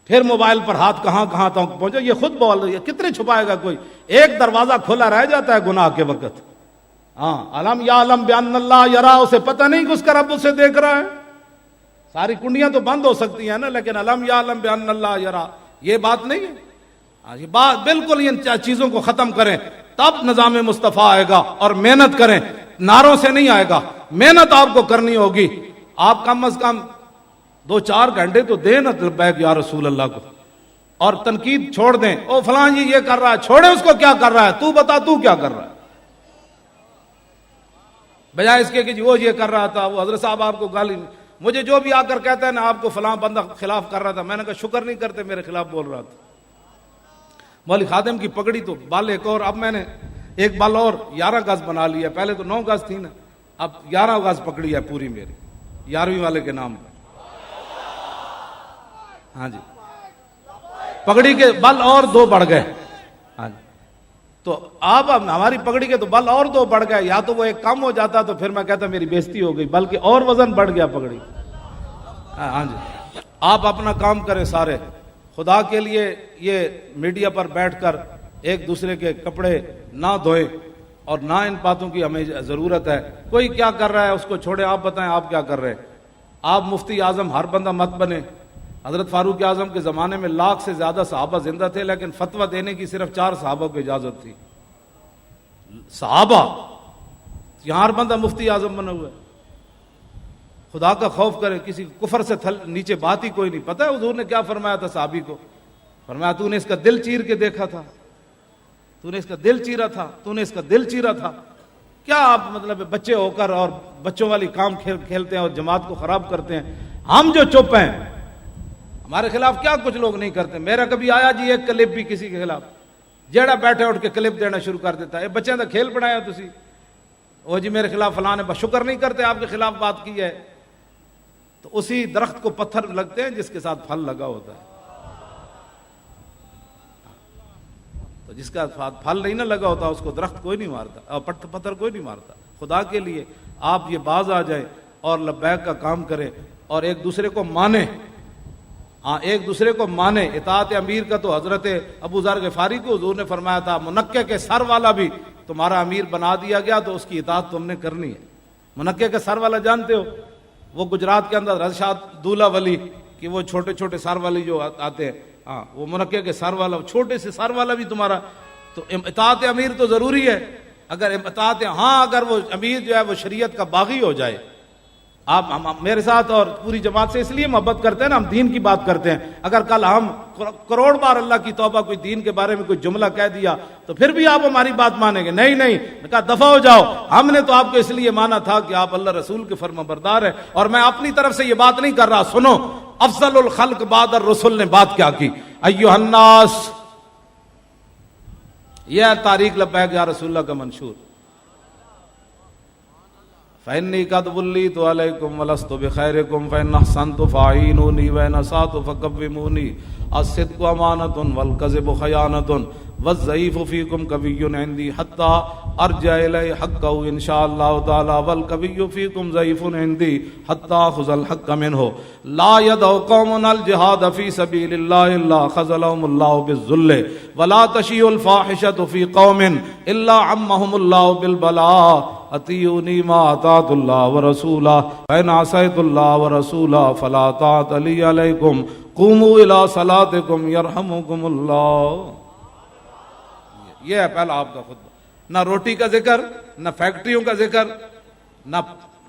پھر موبائل پر ہاتھ کہاں کہاں تک پہنچا. یہ خود بول رہی ہے، کتنے چھپائے گا کوئی. ایک دروازہ کھلا رہ جاتا ہے گناہ کے وقت. ہاں علم یعلم بان اللہ یرا، اسے پتہ نہیں کہ اس کا رب اسے دیکھ رہا ہے. ساری کنڈیاں تو بند ہو سکتی ہیں نا، لیکن علم یعلم بان اللہ یرا یہ بات نہیں ہے. ہاں یہ بات بالکل، ان چیزوں کو ختم کریں تب نظام مصطفیٰ آئے گا. اور محنت کریں، نعروں سے نہیں آئے گا، محنت آپ کو کرنی ہوگی. آپ کم از کم 2-4 گھنٹے تو دیں نا لبیک یا رسول اللہ کو، اور تنقید چھوڑ دیں. او فلاں جی یہ کر رہا ہے، چھوڑے اس کو کیا کر رہا ہے، تو بتا تو کیا کر رہا ہے، بجائے اس کے کہ وہ یہ کر رہا تھا، وہ حضرت صاحب آپ کو گالی. مجھے جو بھی آ کر کہتا ہے نا آپ کو فلاں بندہ خلاف کر رہا تھا، میں نے کہا شکر نہیں کرتے میرے خلاف بول رہا تھا. مولوی خادم کی پگڑی تو بال ایک اور، اب میں نے ایک بال اور 11 گز بنا لیا. پہلے تو 9 گز تھی نا، اب 11 گز پکڑی ہے پوری میری 11ویں والے کے نام پر. ہاں جی، پگڑی کے بل اور 2 بڑھ گئے. ہاں جی، تو اب ہماری پگڑی کے تو بل اور 2 بڑھ گئے. یا تو وہ ایک کم ہو جاتا تو پھر میں کہتا میری بےزتی ہو گئی، بلکہ اور وزن بڑھ گیا پگڑی. ہاں جی، آپ اپنا کام کریں سارے خدا کے لیے. یہ میڈیا پر بیٹھ کر ایک دوسرے کے کپڑے نہ دھوئیں، اور نہ ان باتوں کی ہمیں ضرورت ہے. کوئی کیا کر رہا ہے اس کو چھوڑے، آپ بتائیں آپ کیا کر رہے ہیں. آپ مفتی اعظم ہر بندہ مت بنے. حضرت فاروق اعظم کے زمانے میں 1 لاکھ سے زیادہ صحابہ زندہ تھے، لیکن فتویٰ دینے کی صرف 4 صحابہ کو اجازت تھی. صحابہ، یہاں ہر بندہ مفتی اعظم بنا ہوا ہے. خدا کا خوف کرے، کسی کفر سے نیچے بات ہی کوئی نہیں. پتہ ہے حضور نے کیا فرمایا تھا صحابی کو؟ فرمایا تو نے اس کا دل چیر کے دیکھا تھا، تو نے اس کا دل چیرا تھا، تو نے اس کا دل چیرا تھا. کیا آپ مطلب بچے ہو کر اور بچوں والی کام کھیلتے ہیں اور جماعت کو خراب کرتے ہیں. ہم جو چپ ہیں، ہمارے خلاف کیا کچھ لوگ نہیں کرتے. میرا کبھی آیا جی ایک کلپ بھی کسی کے خلاف، جیڑا بیٹھے اٹھ کے کلپ دینا شروع کر دیتا ہے. بچوں کا کھیل پڑھایا تسی، وہ جی میرے خلاف فلاں نے شکر نہیں کرتے آپ کے خلاف بات کی ہے. تو اسی درخت کو پتھر لگتے ہیں جس کے ساتھ پھل لگا ہوتا ہے. تو جس کا پھل نہیں نہ لگا ہوتا اس کو درخت کوئی نہیں مارتا اور پتھر کوئی نہیں مارتا. خدا کے لیے آپ یہ باز آ جائیں اور لبیک کا کام کریں اور ایک دوسرے کو مانیں. ہاں ایک دوسرے کو مانے. اطاعت امیر کا تو حضرت ابو ذر غفاری کو حضور نے فرمایا تھا منقع کے سر والا بھی تمہارا امیر بنا دیا گیا تو اس کی اطاعت تم نے کرنی ہے. منقع کے سر والا جانتے ہو، وہ گجرات کے اندر رضشاد دولہ ولی کہ وہ چھوٹے چھوٹے سر والی جو آتے ہیں، ہاں وہ منقع کے سر والا، چھوٹے سے سر والا بھی تمہارا. تو اطاعت امیر تو ضروری ہے. اگر اطاعت، ہاں اگر وہ امیر جو ہے وہ شریعت کا باغی ہو جائے. آپ میرے ساتھ اور پوری جماعت سے اس لیے محبت کرتے ہیں نا، ہم دین کی بات کرتے ہیں. اگر کل ہم کروڑ بار اللہ کی توبہ کوئی دین کے بارے میں کوئی جملہ کہہ دیا تو پھر بھی آپ ہماری بات مانیں گے؟ نہیں نہیں، کہا دفع ہو جاؤ. ہم نے تو آپ کو اس لیے مانا تھا کہ آپ اللہ رسول کے فرما بردار ہیں. اور میں اپنی طرف سے یہ بات نہیں کر رہا. سنو، افضل الخلق بعد الرسل نے بات کیا کی. ایھا الناس، یہ تاریخ لبیک یا رسول اللہ کا منشور. فإني قد وليت عليكم ولست بخيركم فإن أحسنت فأعينوني وإن أسأت فكرموني الصدق أمانة والكذب خيانة والضعيف فيكم قوي عندي حتى أرجع إليه حقه إن شاء الله تعالى والقوي فيكم ضعيف عندي حتى أخذ الحق منه لا يدع قوم الجهاد في سبيل الله إلا خذلهم الله بالذل ولا تشيع الفاحشة في قوم إلا عمهم الله بالبلاء اطیعونی ما اطاعت اللہ ورسولہ فإن عصیت اللہ ورسولہ فلا طاعت لی علیکم قوموا الی صلاتکم یرحمکم اللہ. یہ ہے پہلا آپ کا خطبہ. نہ روٹی کا ذکر، نہ فیکٹریوں کا ذکر، نہ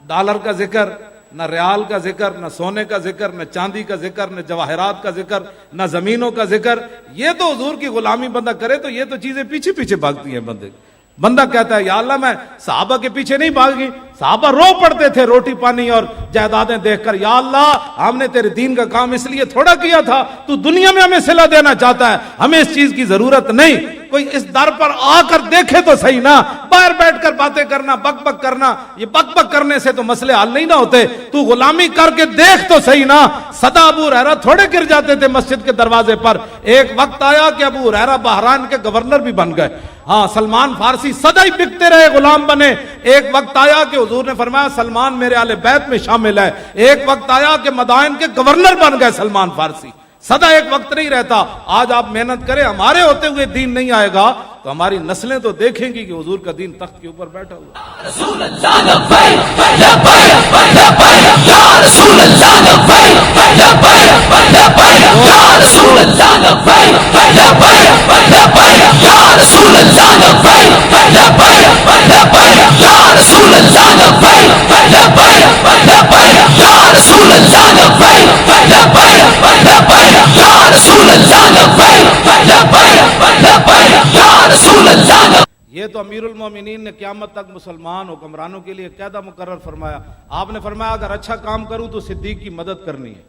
ڈالر کا ذکر، نہ ریال کا ذکر، نہ سونے کا ذکر، نہ چاندی کا ذکر، نہ جواہرات کا ذکر، نہ زمینوں کا ذکر. یہ تو حضور کی غلامی بندہ کرے تو یہ تو چیزیں پیچھے پیچھے بھاگتی ہیں. بندہ کہتا ہے یا اللہ میں صحابہ کے پیچھے نہیں بھاگی، صحابہ رو پڑتے تھے روٹی پانی اور جائیدادیں دیکھ کر، یا اللہ ہم نے تیرے دین کا کام اس لیے تھوڑا کیا تھا، تو دنیا میں ہمیں صلہ دینا چاہتا ہے، ہمیں اس چیز کی ضرورت نہیں. کوئی اس در پر آ کر دیکھے تو صحیح نا. باہر بیٹھ کر باتیں کرنا، بک بک کرنا، یہ بک بک کرنے سے تو مسئلے حل نہیں نہ ہوتے. تو غلامی کر کے دیکھ تو صحیح نا. صدا ابو ہریرہ تھوڑے گر جاتے تھے مسجد کے دروازے پر. ایک وقت آیا کہ ابو ہریرہ بحران کے گورنر بھی بن گئے. ہاں، سلمان فارسی سدا ہی بکتے رہے، غلام بنے. ایک وقت آیا کہ حضور نے فرمایا سلمان میرے اہل بیت میں شامل ہے. ایک وقت آیا کہ مدائن کے گورنر بن گئے سلمان فارسی. سدا ایک وقت نہیں رہتا. آج آپ محنت کریں، ہمارے ہوتے ہوئے دین نہیں آئے گا تو ہماری نسلیں تو دیکھیں گی کہ حضور کا دین تخت کے اوپر بیٹھا ہوا. رسول اللہ لبیک لبیک لبیک یا رسول اللہ لبیک لبیک لبیک یا رسول اللہ لبیک لبیک لبیک یا رسول اللہ لبیک لبیک لبیک یا رسول اللہ لبیک لبیک لبیک یا رسول اللہ لبیک لبیک لبیک یا رسول اللہ لبیک لبیک لبیک یا رسول اللہ. یہ تو امیر المومنین نے قیامت تک مسلمان حکمرانوں کے لیے قاعدہ مقرر فرمایا. آپ نے فرمایا اگر اچھا کام کروں تو صدیق کی مدد کرنی ہے.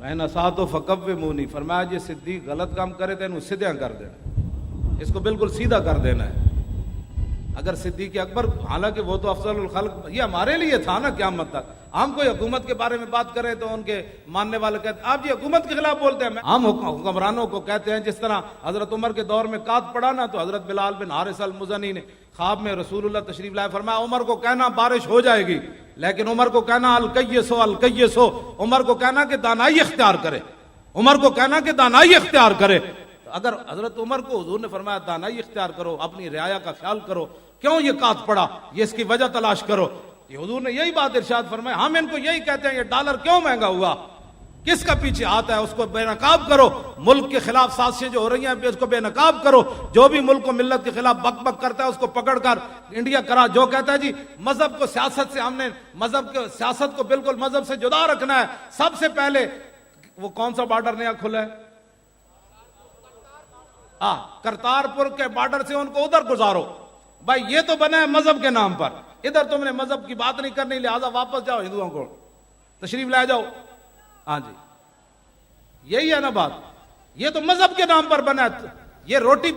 وَإِنْ أَسَأْتُ فَكَوِّمُونِي، فرمایا جی صدیق غلط کام کرے تو انہوں سیدھا کر دینا، اس کو بالکل سیدھا کر دینا ہے. اگر صدیق اکبر، حالانکہ وہ تو افضل الخلق، یہ ہمارے لیے تھا نا قیامت تک. ہم کوئی حکومت کے بارے میں بات کریں تو ان کے ماننے والے کہتے ہیں آپ جی حکومت کے خلاف بولتے ہیں. ہم حکمرانوں کو کہتے ہیں جس طرح حضرت عمر کے دور میں قحط پڑا نا تو حضرت بلال بن حارث المزنی نے خواب میں رسول اللہ تشریف لائے، فرمایا عمر کو کہنا بارش ہو جائے گی، لیکن عمر کو کہنا الکیسو الکیسو، عمر کو کہنا کہ دانائی اختیار کرے، عمر کو کہنا کہ دانائی اختیار کرے. اگر حضرت عمر کو حضور نے فرمایا دانائی اختیار کرو، اپنی رعایا کا خیال کرو، کیوں یہ قحط پڑا، یہ اس کی وجہ تلاش کرو. یہ حضور نے یہی بات ارشاد فرمایا. ہم ان کو یہی کہتے ہیں یہ ڈالر کیوں مہنگا ہوا، کس کا پیچھے آتا ہے، اس کو بے نقاب کرو. ملک کے خلاف سازشیں جو ہو رہی ہیں اس کو بے نقاب کرو. جو بھی ملک و ملت کے خلاف بک بک کرتا ہے اس کو پکڑ کر انڈیا کرا. جو کہتا ہے جی مذہب کو سیاست سے، ہم نے مذہب کے سیاست کو بالکل مذہب سے جدا رکھنا ہے. سب سے پہلے وہ کون سا بارڈر نیا کھلا ہے؟ کرتارپور کے بارڈر سے ان کو ادھر گزارو. بھائی یہ تو بنا ہے مذہب کے نام پر، ادھر تم نے مذہب کی بات نہیں کرنی، لہذا واپس جاؤ، ہندوؤں کو تشریف لے جاؤ. ہاں جی یہی ہے نا بات. یہ تو مذہب کے نام پر بنا ہے، یہ روٹی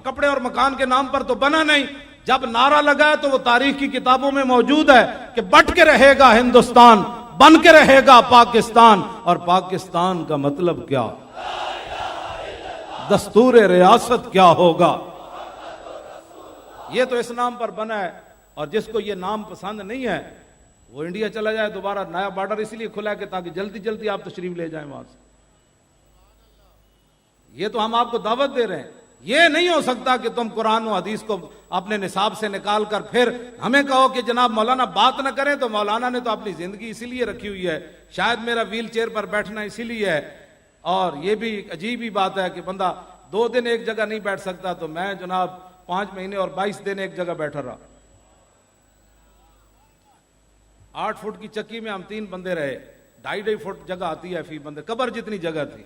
کپڑے اور مکان کے نام پر تو بنا نہیں. جب نعرہ لگا ہے تو وہ تاریخ کی کتابوں میں موجود ہے کہ بٹ کے رہے گا ہندوستان، بن کے رہے گا پاکستان. اور پاکستان کا مطلب کیا، دستور ریاست کیا ہوگا، یہ تو اس نام پر بنا ہے. اور جس کو یہ نام پسند نہیں ہے وہ انڈیا چلا جائے. دوبارہ نیا بارڈر اس لیے کھلا ہے کہ تاکہ جلدی جلدی آپ تشریف لے جائیں وہاں سے. یہ تو ہم آپ کو دعوت دے رہے ہیں. یہ نہیں ہو سکتا کہ تم قرآن و حدیث کو اپنے نصاب سے نکال کر پھر ہمیں کہو کہ جناب مولانا بات نہ کریں. تو مولانا نے تو اپنی زندگی اسی لیے رکھی ہوئی ہے، شاید میرا ویل چیئر پر بیٹھنا اسی لیے ہے. اور یہ بھی عجیب ہی بات ہے کہ بندہ 2 دن ایک جگہ نہیں بیٹھ سکتا، تو میں جناب 5 مہینے اور 22 دن ایک جگہ بیٹھا رہا. 8 فٹ کی چکی میں ہم 3 بندے رہے. 2.5 فٹ جگہ آتی ہے فی بندے، قبر جتنی جگہ تھی،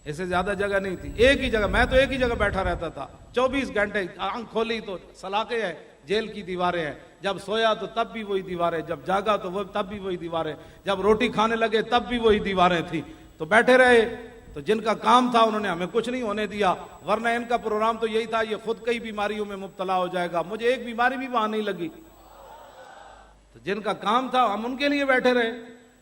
اس سے زیادہ جگہ نہیں تھی. ایک ہی جگہ، میں تو ایک ہی جگہ بیٹھا رہتا تھا 24 گھنٹے. آنکھ کھولی تو سلاخیں ہیں، جیل کی دیواریں ہیں. جب سویا تو تب بھی وہی دیواریں، جب جاگا تو وہ تب بھی وہی دیواریں، جب روٹی کھانے لگے تب بھی وہی دیواریں تھی. تو بیٹھے رہے. تو جن کا کام تھا انہوں نے ہمیں کچھ نہیں ہونے دیا، ورنہ ان کا پروگرام تو یہی تھا یہ خود کئی بیماریوں میں مبتلا ہو جائے گا. مجھے ایک بیماری بھی وہاں نہیں لگی. تو جن کا کام تھا ہم ان کے لیے بیٹھے رہے.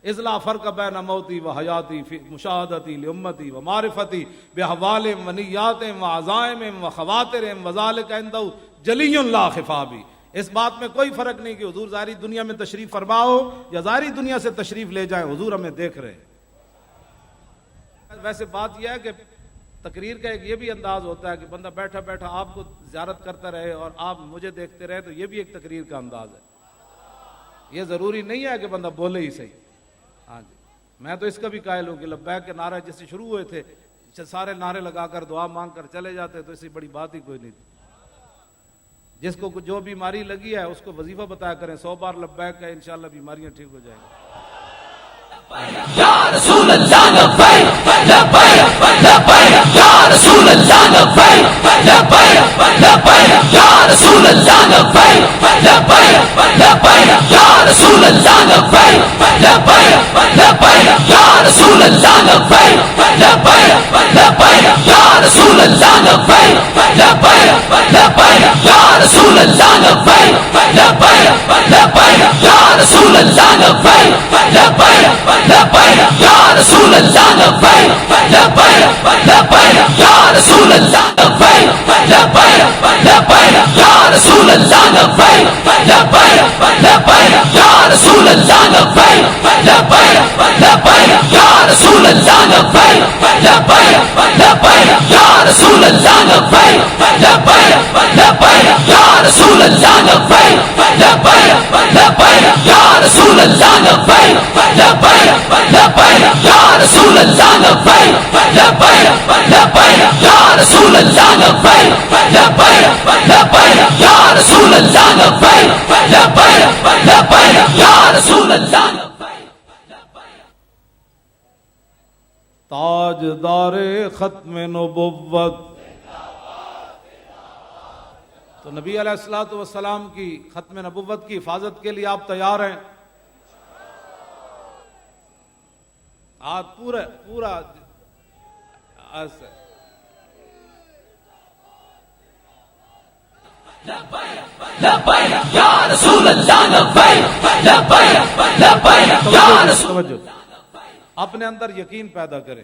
اذلا فرق بین موتی و حیاتی فی مشاہدتی لامتی و معرفتی باحوالہم و نیاتہم و عزائمہم و خواترہم وذالک عندہ جلی لا خفا بھی. اس بات میں کوئی فرق نہیں کہ حضور ظاہری دنیا میں تشریف فرما ہو یا ظاہری دنیا سے تشریف لے جائیں، حضور ہمیں دیکھ رہے ہیں. ویسے بات یہ ہے کہ تقریر کا ایک یہ بھی انداز ہوتا ہے کہ بندہ بیٹھا بیٹھا آپ کو زیارت کرتا رہے اور آپ مجھے دیکھتے رہے، تو یہ بھی ایک تقریر کا انداز ہے. یہ ضروری نہیں ہے کہ بندہ بولے ہی صحیح. ہاں جی، میں تو اس کا بھی قائل ہوں کہ لبیک کے نعرے جس سے شروع ہوئے تھے سارے نعرے لگا کر دعا مانگ کر چلے جاتے تو اس سے بڑی بات ہی کوئی نہیں تھی. جس کو جو بیماری لگی ہے اس کو وظیفہ بتایا کریں 100 بار لبیک ہے، انشاءاللہ بیماریاں ٹھیک ہو جائیں گی. یا رسول اللہ لبیک لبیک لبیک یا رسول اللہ لبیک لبیک لبیک یا رسول اللہ لبیک لبیک لبیک یا رسول اللہ لبیک لبیک لبیک یا رسول اللہ لبیک لبیک لبیک یا رسول اللہ لبیک لبیک لبیک یا رسول اللہ لبیک لبیک لبیک یا رسول اللہ لبیک لبیک لبیک یا رسول اللہ لبیک لبیک لبیک یا رسول اللہ لبیک لبیک لبیک یا رسول اللہ لبیک لبیک لبیک یا رسول اللہ لبیک لبیک لبیک یا رسول اللہ لبیک لبیک لبیک یا رسول اللہ لبیک لبیک لبیک یا رسول اللہ لبیک لبیک لبیک یا رسول اللہ لبیک لبیک لبیک یا رسول اللہ لبیک لبیک لبیک یا رسول اللہ لبیک لبیک لبیک یا رسول اللہ لبیک لبیک لبیک یا رسول اللہ لبیک. تاجدار ختم نبوت. تو نبی علیہ الصلوۃ والسلام کی ختم نبوت کی حفاظت کے لیے آپ تیار ہیں؟ آپ پورا ایسے لبیک یا رسول اللہ لبیک لبیک لبیک یا رسول. توجہ، اپنے اندر یقین پیدا کرے.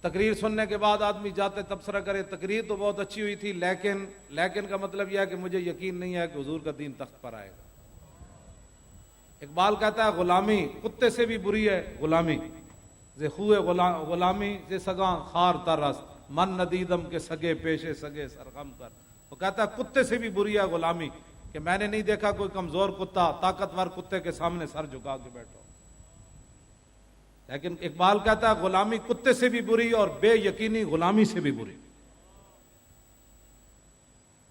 تقریر سننے کے بعد آدمی جاتے تبصرہ کرے تقریر تو بہت اچھی ہوئی تھی، لیکن کا مطلب یہ ہے کہ مجھے یقین نہیں ہے کہ حضور کا دین تخت پر آئے گا. اقبال کہتا ہے غلامی کتے سے بھی بری ہے غلامی، زے خوے غلامی زے سگاں خار ترست من ندیدم کے سگے پیشے سگے سرغم کر. وہ کہتا ہے کتے سے بھی بری ہے غلامی، کہ میں نے نہیں دیکھا کوئی کمزور کتا طاقتور کتے کے سامنے سر جھکا کے بیٹھو. لیکن اقبال کہتا ہے غلامی کتے سے بھی بری اور بے یقینی غلامی سے بھی بری.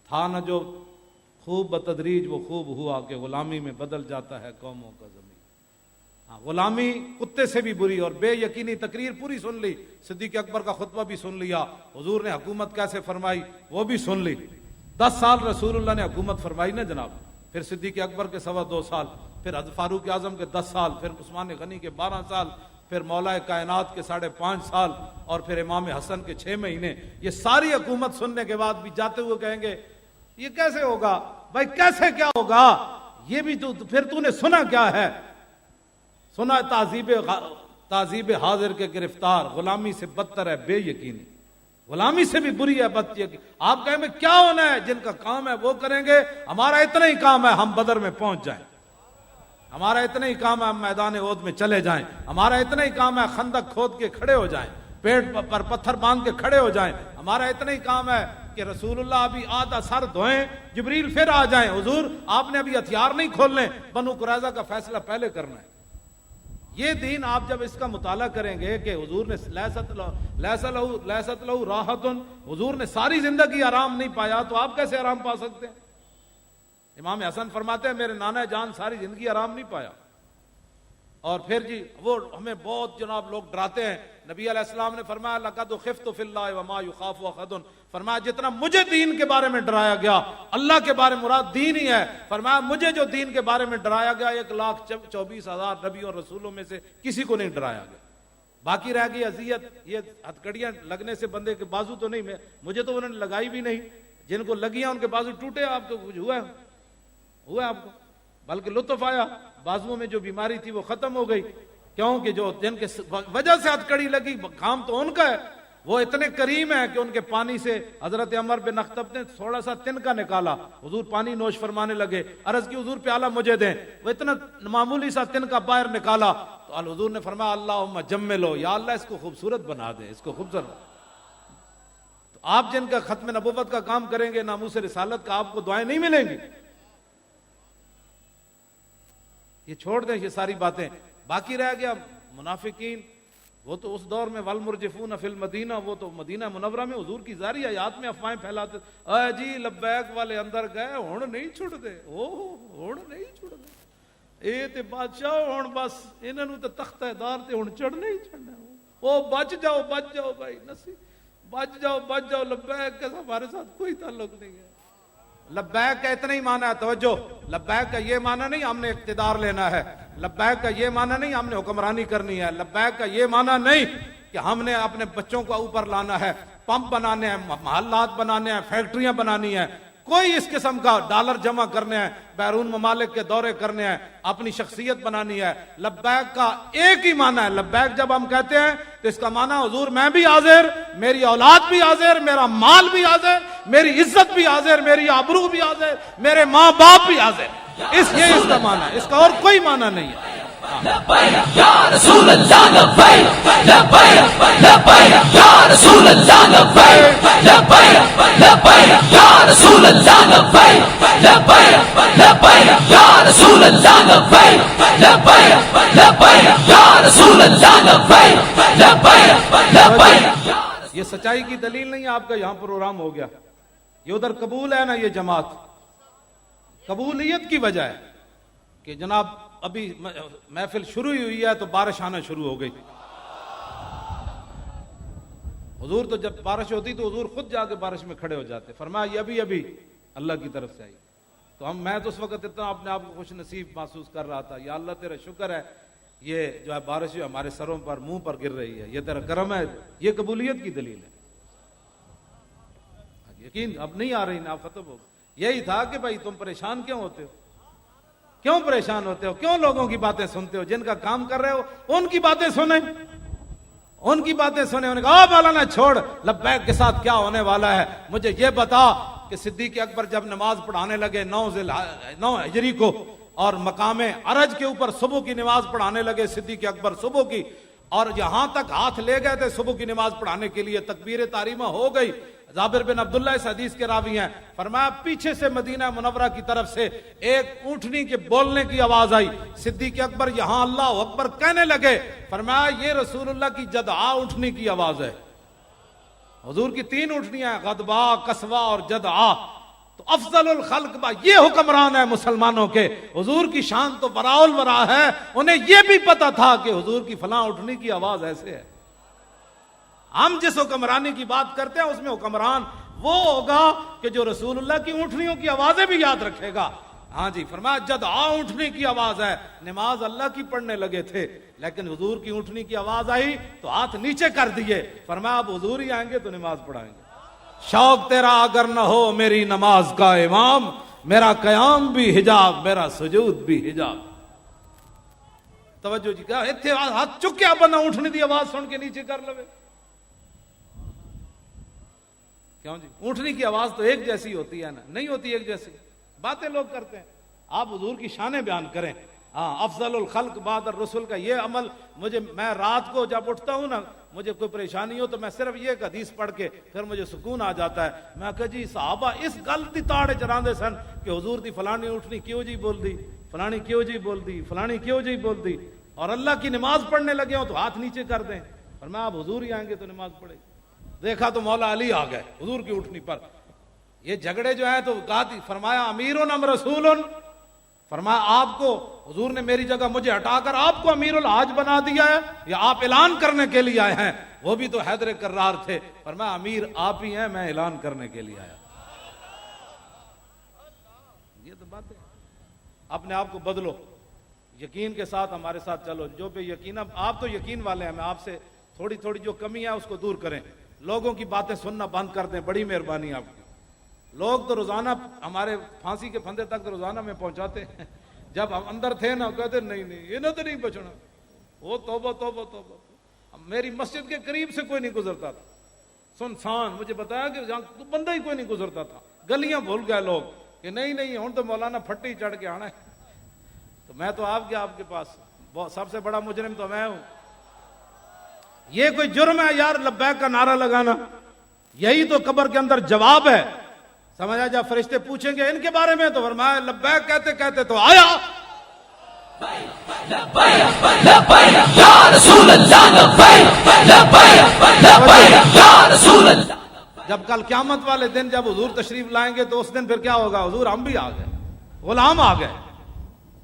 تھا نہ جو خوب بتدریج وہ خوب ہوا کہ غلامی میں بدل جاتا ہے قوموں کا زمین. ہاں، غلامی کتے سے بھی بری اور بے یقینی. تقریر پوری سن لی، صدیق اکبر کا خطبہ بھی سن لیا، حضور نے حکومت کیسے فرمائی وہ بھی سن لی. 10 سال رسول اللہ نے حکومت فرمائی نا جناب، پھر صدیق اکبر کے 2.25 سال، پھر حضرت فاروق اعظم کے 10 سال، پھر عثمان غنی کے 12 سال، پھر مولا کائنات کے 5.5 سال، اور پھر امام حسن کے 6 مہینے. یہ ساری حکومت سننے کے بعد بھی جاتے ہوئے کہیں گے یہ کیسے ہوگا؟ بھائی کیسے کیا ہوگا؟ یہ بھی تو پھر تو نے سنا کیا ہے؟ سنا تعذیب حاضر کے گرفتار، غلامی سے بدتر ہے بے یقینی، غلامی سے بھی بری ہے بد یقینی. آپ کہیں میں کیا ہونا ہے؟ جن کا کام ہے وہ کریں گے. ہمارا اتنا ہی کام ہے ہم بدر میں پہنچ جائیں، ہمارا اتنا ہی کام ہے ہم میدان احد میں چلے جائیں، ہمارا اتنا ہی کام ہے خندق کھود کے کھڑے ہو جائیں، پیٹ پر پتھر باندھ کے کھڑے ہو جائیں. ہمارا اتنا ہی کام ہے کہ رسول اللہ ابھی آدھا سر دھوئیں جبریل پھر آ جائیں، حضور آپ نے ابھی ہتھیار نہیں کھولنے، بنو قریظہ کا فیصلہ پہلے کرنا ہے. یہ دین آپ جب اس کا مطالعہ کریں گے کہ حضور نے لیست لہو راحت، حضور نے ساری زندگی آرام نہیں پایا تو آپ کیسے آرام پا سکتے ہیں؟ امام حسن فرماتے ہیں میرے نانا جان ساری زندگی آرام نہیں پایا. اور پھر جی وہ ہمیں بہت جناب لوگ ڈراتے ہیں. نبی علیہ السلام نے فرمایا لقد خفت فی اللہ وما یخاف احد، فرمایا جتنا مجھے دین کے بارے میں ڈرایا گیا، اللہ کے بارے مراد دین ہی ہے، فرمایا مجھے جو دین کے بارے میں ڈرایا گیا 1,24,000 نبی اور رسولوں میں سے کسی کو نہیں ڈرایا گیا. باقی رہ گئی اذیت، یہ ہتھکڑیاں لگنے سے بندے کے بازو تو نہیں، مجھے تو انہوں نے لگائی بھی نہیں، جن کو لگیاں ان کے بازو ٹوٹے. آپ کو کچھ ہوا ہے آپ کو؟ بلکہ لطف آیا، بازوؤں میں جو بیماری تھی وہ ختم ہو گئی، کیونکہ جو جن کے وجہ سے ہتھکڑی لگی کام تو ان کا ہے، وہ اتنے کریم ہیں کہ ان کے پانی سے حضرت عمر بن اخطب نے تھوڑا سا تنکا نکالا، حضور پانی نوش فرمانے لگے، عرض کی حضور پیالہ مجھے دیں، وہ اتنا معمولی سا تنکا باہر نکالا تو حضور نے فرمایا اللہم جملو، یا اللہ اس کو خوبصورت بنا دے، اس کو خوبصورت۔ تو آپ جن کا ختم نبوت کا کام کریں گے، ناموس رسالت کا، آپ کو دعائیں نہیں ملیں گی۔ یہ چھوڑ دیں یہ ساری باتیں، باقی رہ گیا منافقین، وہ تو اس دور میں والمرجفون فی المدینہ، وہ تو مدینہ منورہ میں حضور کی ظاہری حیات میں افواہیں پھیلاتے، اے جی لبیک والے اندر گئے، ہن نہیں چھڑ دے، ہن نہیں چھڑ دے، اے تے بادشاہ ہن بس انہاں نوں تے تختہ دار تے ہن چڑھنا ہی چڑھنا، او بچ جاؤ بھائی نسی، بچ جاؤ، لبیک کا ہمارے ساتھ کوئی تعلق نہیں ہے۔ لبیک کا اتنا ہی معنی ہے، توجہ، لبیک کا یہ معنی نہیں ہم نے اقتدار لینا ہے، لبیک کا یہ معنی نہیں ہم نے حکمرانی کرنی ہے، لبیک کا یہ معنی نہیں کہ ہم نے اپنے بچوں کو اوپر لانا ہے، پمپ بنانے ہیں، محلات بنانے ہیں، فیکٹریاں بنانی ہیں، کوئی اس قسم کا ڈالر جمع کرنے ہیں، بیرون ممالک کے دورے کرنے ہیں، اپنی شخصیت بنانی ہے۔ لبیک کا ایک ہی معنی ہے، لبیک جب ہم کہتے ہیں تو اس کا معنی حضور میں بھی حاضر، میری اولاد بھی حاضر، میرا مال بھی حاضر، میری عزت بھی حاضر، میری آبرو بھی حاضر، میرے ماں باپ بھی حاضر، یہ اس کا معنی ہے، اس کا اور کوئی معنی نہیں ہے۔ لبیک یا رسول اللہ لبیک لبیک لبیک یا رسول اللہ لبیک لبیک لبیک یا رسول اللہ لبیک لبیک لبیک یا رسول اللہ لبیک لبیک لبیک یا رسول اللہ لبیک لبیک لبیک۔ یہ سچائی کی دلیل نہیں، آپ کا یہاں پروگرام ہو گیا، یہ ادھر قبول ہے نا، یہ جماعت قبولیت کی وجہ ہے کہ جناب ابھی محفل شروع ہی ہوئی ہے تو بارش آنا شروع ہو گئی۔ حضور تو جب بارش ہوتی تو حضور خود جا کے بارش میں کھڑے ہو جاتے، فرمایا یہ ابھی اللہ کی طرف سے آئی۔ تو میں تو اس وقت اتنا اپنے آپ کو خوش نصیب محسوس کر رہا تھا، یا اللہ تیرا شکر ہے، یہ جو ہے بارش جو ہمارے سروں پر منہ پر گر رہی ہے، یہ تیرا کرم ہے، یہ قبولیت کی دلیل ہے۔ یقین اب نہیں آ رہی نا، اب ختم ہو۔ یہی تھا کہ بھائی تم پریشان کیوں ہوتے ہو، کیوں پریشان ہوتے ہو، کیوں لوگوں کی باتیں سنتے ہو، جن کا کام کر رہے ہو ان کی باتیں سنیں، ان کی باتیں سنیں۔ انہوں نے کہا مولانا چھوڑ، لبیک کے ساتھ کیا ہونے والا ہے، مجھے یہ بتا کہ صدیق اکبر جب نماز پڑھانے لگے 9 ہجری کو، اور مقام عرج کے اوپر صبح کی نماز پڑھانے لگے صدیق اکبر صبح کی، اور یہاں تک ہاتھ لے گئے تھے صبح کی نماز پڑھانے کے لیے، تکبیر تحریمہ ہو گئی۔ جابر بن عبداللہ اس حدیث کے راوی ہیں، فرمایا پیچھے سے مدینہ منورہ کی طرف سے ایک اونٹنی کے بولنے کی آواز آئی، صدیق اکبر یہاں اللہ اکبر کہنے لگے، فرمایا یہ رسول اللہ کی جدعا اونٹنی کی آواز ہے۔ حضور کی 3 اونٹنیاں ہیں، غدبا، قصوا اور جدعا، تو افضل الخلق با یہ حکمران ہے مسلمانوں کے، حضور کی شان تو براء الورا ہے، انہیں یہ بھی پتا تھا کہ حضور کی فلاں اونٹنی کی آواز ایسے ہے۔ ہم جس حکمرانی کی بات کرتے ہیں اس میں حکمران وہ ہوگا کہ جو رسول اللہ کی اونٹنیوں کی آوازیں بھی یاد رکھے گا۔ ہاں جی، فرمایا جدعا اونٹنی کی آواز ہے، نماز اللہ کی پڑھنے لگے تھے، لیکن حضور کی اونٹنی کی آواز آئی تو ہاتھ نیچے کر دیے، فرمایا اب حضور ہی آئیں گے تو نماز پڑھائیں گے۔ شوق تیرا اگر نہ ہو میری نماز کا امام، میرا قیام بھی حجاب، میرا سجود بھی حجاب۔ توجہ جی، کیا اتھے ہاتھ چکیا بندہ اونٹنی دی آواز سن کے نیچے کر لوے، کیوں جی؟ اونٹنی کی آواز تو ایک جیسی ہوتی ہے نا، نہیں ہوتی ایک جیسی، باتیں لوگ کرتے ہیں، آپ حضور کی شانیں بیان کریں۔ ہاں، افضل الخلق بعد الرسل کا یہ عمل، میں رات کو جب اٹھتا ہوں نا، مجھے کوئی پریشانی ہو تو میں صرف یہ ایک حدیث پڑھ کے پھر مجھے سکون آ جاتا ہے۔ میں کہا جی صحابہ اس غلطی تاڑے چراندے سن کہ حضور دی فلانی اٹھنی کیوں جی بول دی، فلانی کیوں جی بول دی، فلانی کیوں جی بول دی، اور اللہ کی نماز پڑھنے لگے ہوں تو ہاتھ نیچے کر دیں، اور میں آپ حضور ہی آئیں گے تو نماز پڑھے۔ دیکھا تو مولا علی آ گئے حضور کی اٹھنی پر، یہ جھگڑے جو ہیں تو فرمایا امیرن ام رسولن، فرمایا آپ کو حضور نے میری جگہ مجھے ہٹا کر آپ کو امیر الحاج بنا دیا ہے یا آپ اعلان کرنے کے لیے آئے ہیں؟ وہ بھی تو حیدر کرار تھے، فرمایا امیر آپ ہی ہیں، میں اعلان کرنے کے لیے آیا۔ یہ تو بات ہے، اپنے آپ کو بدلو، یقین کے ساتھ ہمارے ساتھ چلو، جو بے یقین، آپ تو یقین والے ہیں، میں آپ سے تھوڑی تھوڑی جو کمی ہے اس کو دور کریں، لوگوں کی باتیں سننا بند کر دیں، بڑی مہربانی آپ کی۔ لوگ تو روزانہ ہمارے پھانسی کے پھندے تک تو روزانہ میں پہنچاتے ہیں، جب ہم اندر تھے نا کہتے نہیں انہیں تو نہیں بچنا، وہ توبہ توبہ توبہ۔ میری مسجد کے قریب سے کوئی نہیں گزرتا تھا، سنسان، مجھے بتایا کہ جہاں بندہ ہی کوئی نہیں گزرتا تھا، گلیاں بھول گئے لوگ کہ نہیں ہوں تو مولانا پھٹی چڑھ کے آنا ہے۔ تو میں تو آپ کے پاس سب سے بڑا مجرم تو میں ہوں۔ یہ کوئی جرم ہے یار لبیک کا نعرہ لگانا؟ یہی تو قبر کے اندر جواب ہے۔ سمجھا، جب فرشتے پوچھیں گے ان کے بارے میں تو فرمایا لبیک کہتے کہتے تو آیا۔ یا رسول اللہ لبیک لبیک یا رسول اللہ۔ جب کل قیامت والے دن جب حضور تشریف لائیں گے تو اس دن پھر کیا ہوگا؟ حضور ہم بھی آ گئے، غلام آ گئے،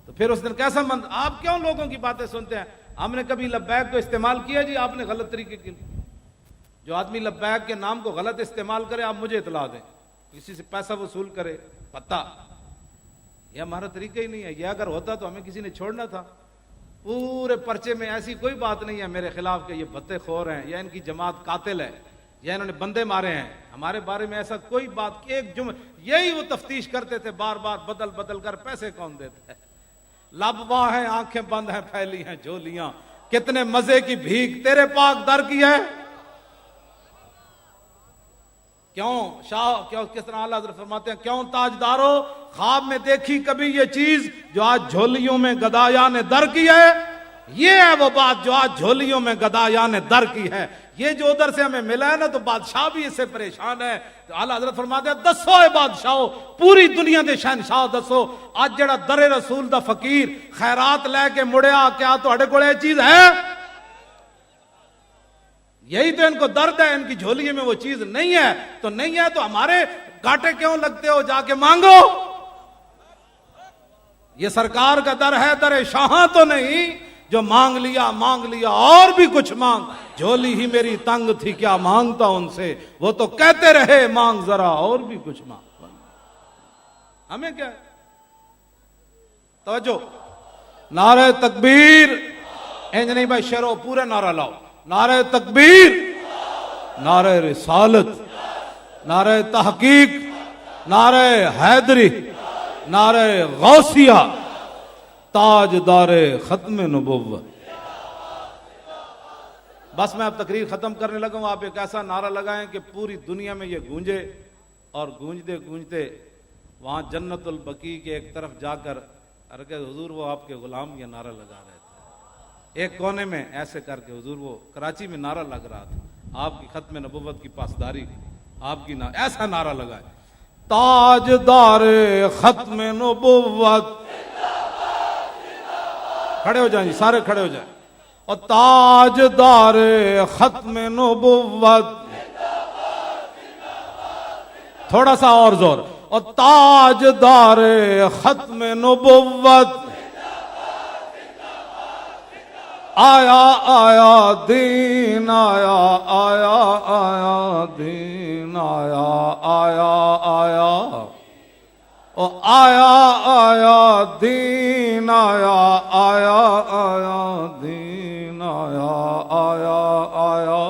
تو پھر اس دن کیسا آپ کیوں لوگوں کی باتیں سنتے ہیں؟ ہم نے کبھی لبیک کو استعمال کیا جی؟ آپ نے غلط طریقے کی۔ جو آدمی لبیک کے نام کو غلط استعمال کرے آپ مجھے اطلاع دیں، کسی سے پیسہ وصول کرے، پتہ، یہ ہمارا طریقہ ہی نہیں ہے۔ یہ اگر ہوتا تو ہمیں کسی نے چھوڑنا تھا۔ پورے پرچے میں ایسی کوئی بات نہیں ہے میرے خلاف کہ یہ بتے خور ہیں یا ان کی جماعت قاتل ہے یا انہوں نے بندے مارے ہیں۔ ہمارے بارے میں ایسا کوئی بات، ایک یہی وہ تفتیش کرتے تھے بار بار بدل بدل کر، پیسے کون دیتا ہے؟ لب واہ ہیں، آنکھیں بند ہیں، پھیلی ہیں جھولیاں، کتنے مزے کی بھیک تیرے پاک در کی ہے۔ کیوں شاہ، کیوں کس طرح اعلیٰ حضرت فرماتے ہیں، کیوں تاجدارو خواب میں دیکھی کبھی یہ چیز جو آج جھولیوں میں گدایا نے در کی ہے؟ یہ ہے وہ بات جو آج جھولیوں میں گدایا نے در کی ہے۔ یہ جو ادھر سے ہمیں ملا ہے نا تو بادشاہ بھی اس سے پریشان ہے۔ تو اعلیٰ حضرت فرماتے ہیں دسو اے بادشاہو، پوری دنیا دے شہنشاہ دسو، آج جڑا در رسول دا فقیر خیرات لے کے مڑیا، کیا تہاڈے کول یہ چیز ہے؟ یہی تو ان کو درد ہے، ان کی جھولی میں وہ چیز نہیں ہے۔ تو نہیں ہے تو ہمارے گاٹے کیوں لگتے ہو؟ جا کے مانگو۔ یہ سرکار کا در ہے، در شاہاں تو نہیں جو مانگ لیا اور بھی کچھ مانگ، جھولی ہی میری تنگ تھی کیا مانگتا ان سے، وہ تو کہتے رہے مانگ ذرا اور بھی کچھ مانگ۔ ہمیں کیا ہے؟ توجہ، نعرہ تکبیر، انج نہیں بھائی شیرو، پورے نعرہ لاؤ، نعرہ تکبیر، نعرہ رسالت، نعرہ تحقیق، نعرہ حیدری، نعرہ غوثیہ، تاجدار ختم نبوت۔ بس میں اب تقریر ختم کرنے لگا ہوں، آپ ایک ایسا نعرہ لگائیں کہ پوری دنیا میں یہ گونجے، اور گونجتے گونجتے وہاں جنت البقیع کے ایک طرف جا کر ارکے حضور وہ آپ کے غلام یہ نعرہ لگا رہے تھے، ایک کونے میں ایسے کر کے حضور وہ کراچی میں نعرہ لگ رہا تھا آپ کی ختم نبوت کی پاسداری، آپ کی ایسا نعرہ لگائے، تاجدار ختم نبوت، کھڑے ہو جائیں جی، سارے کھڑے ہو جائیں، اور تاجدار ختم نبوت، تھوڑا سا اور زور، اور تاجدار ختم نبوت، آیا آیا دین آیا، آیا آیا دین آیا، آیا آیا، او آیا آیا دین آیا، آیا آیا دین آیا، آیا آیا۔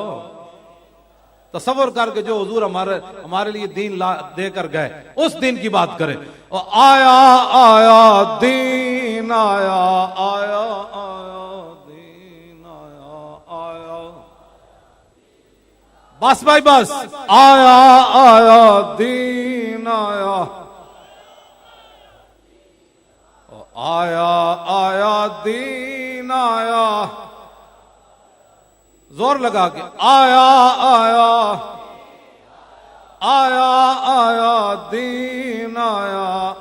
تصور کر کے جو حضور ہمارے لیے دین دے کر گئے اس دین کی بات کریں، او آیا آیا دین آیا، آیا آیا دین آیا، آیا، بس بھائی بس، آیا آیا دین آیا، آیا آیا دین آیا، زور لگا کے، آیا آیا، آیا آیا دین آیا،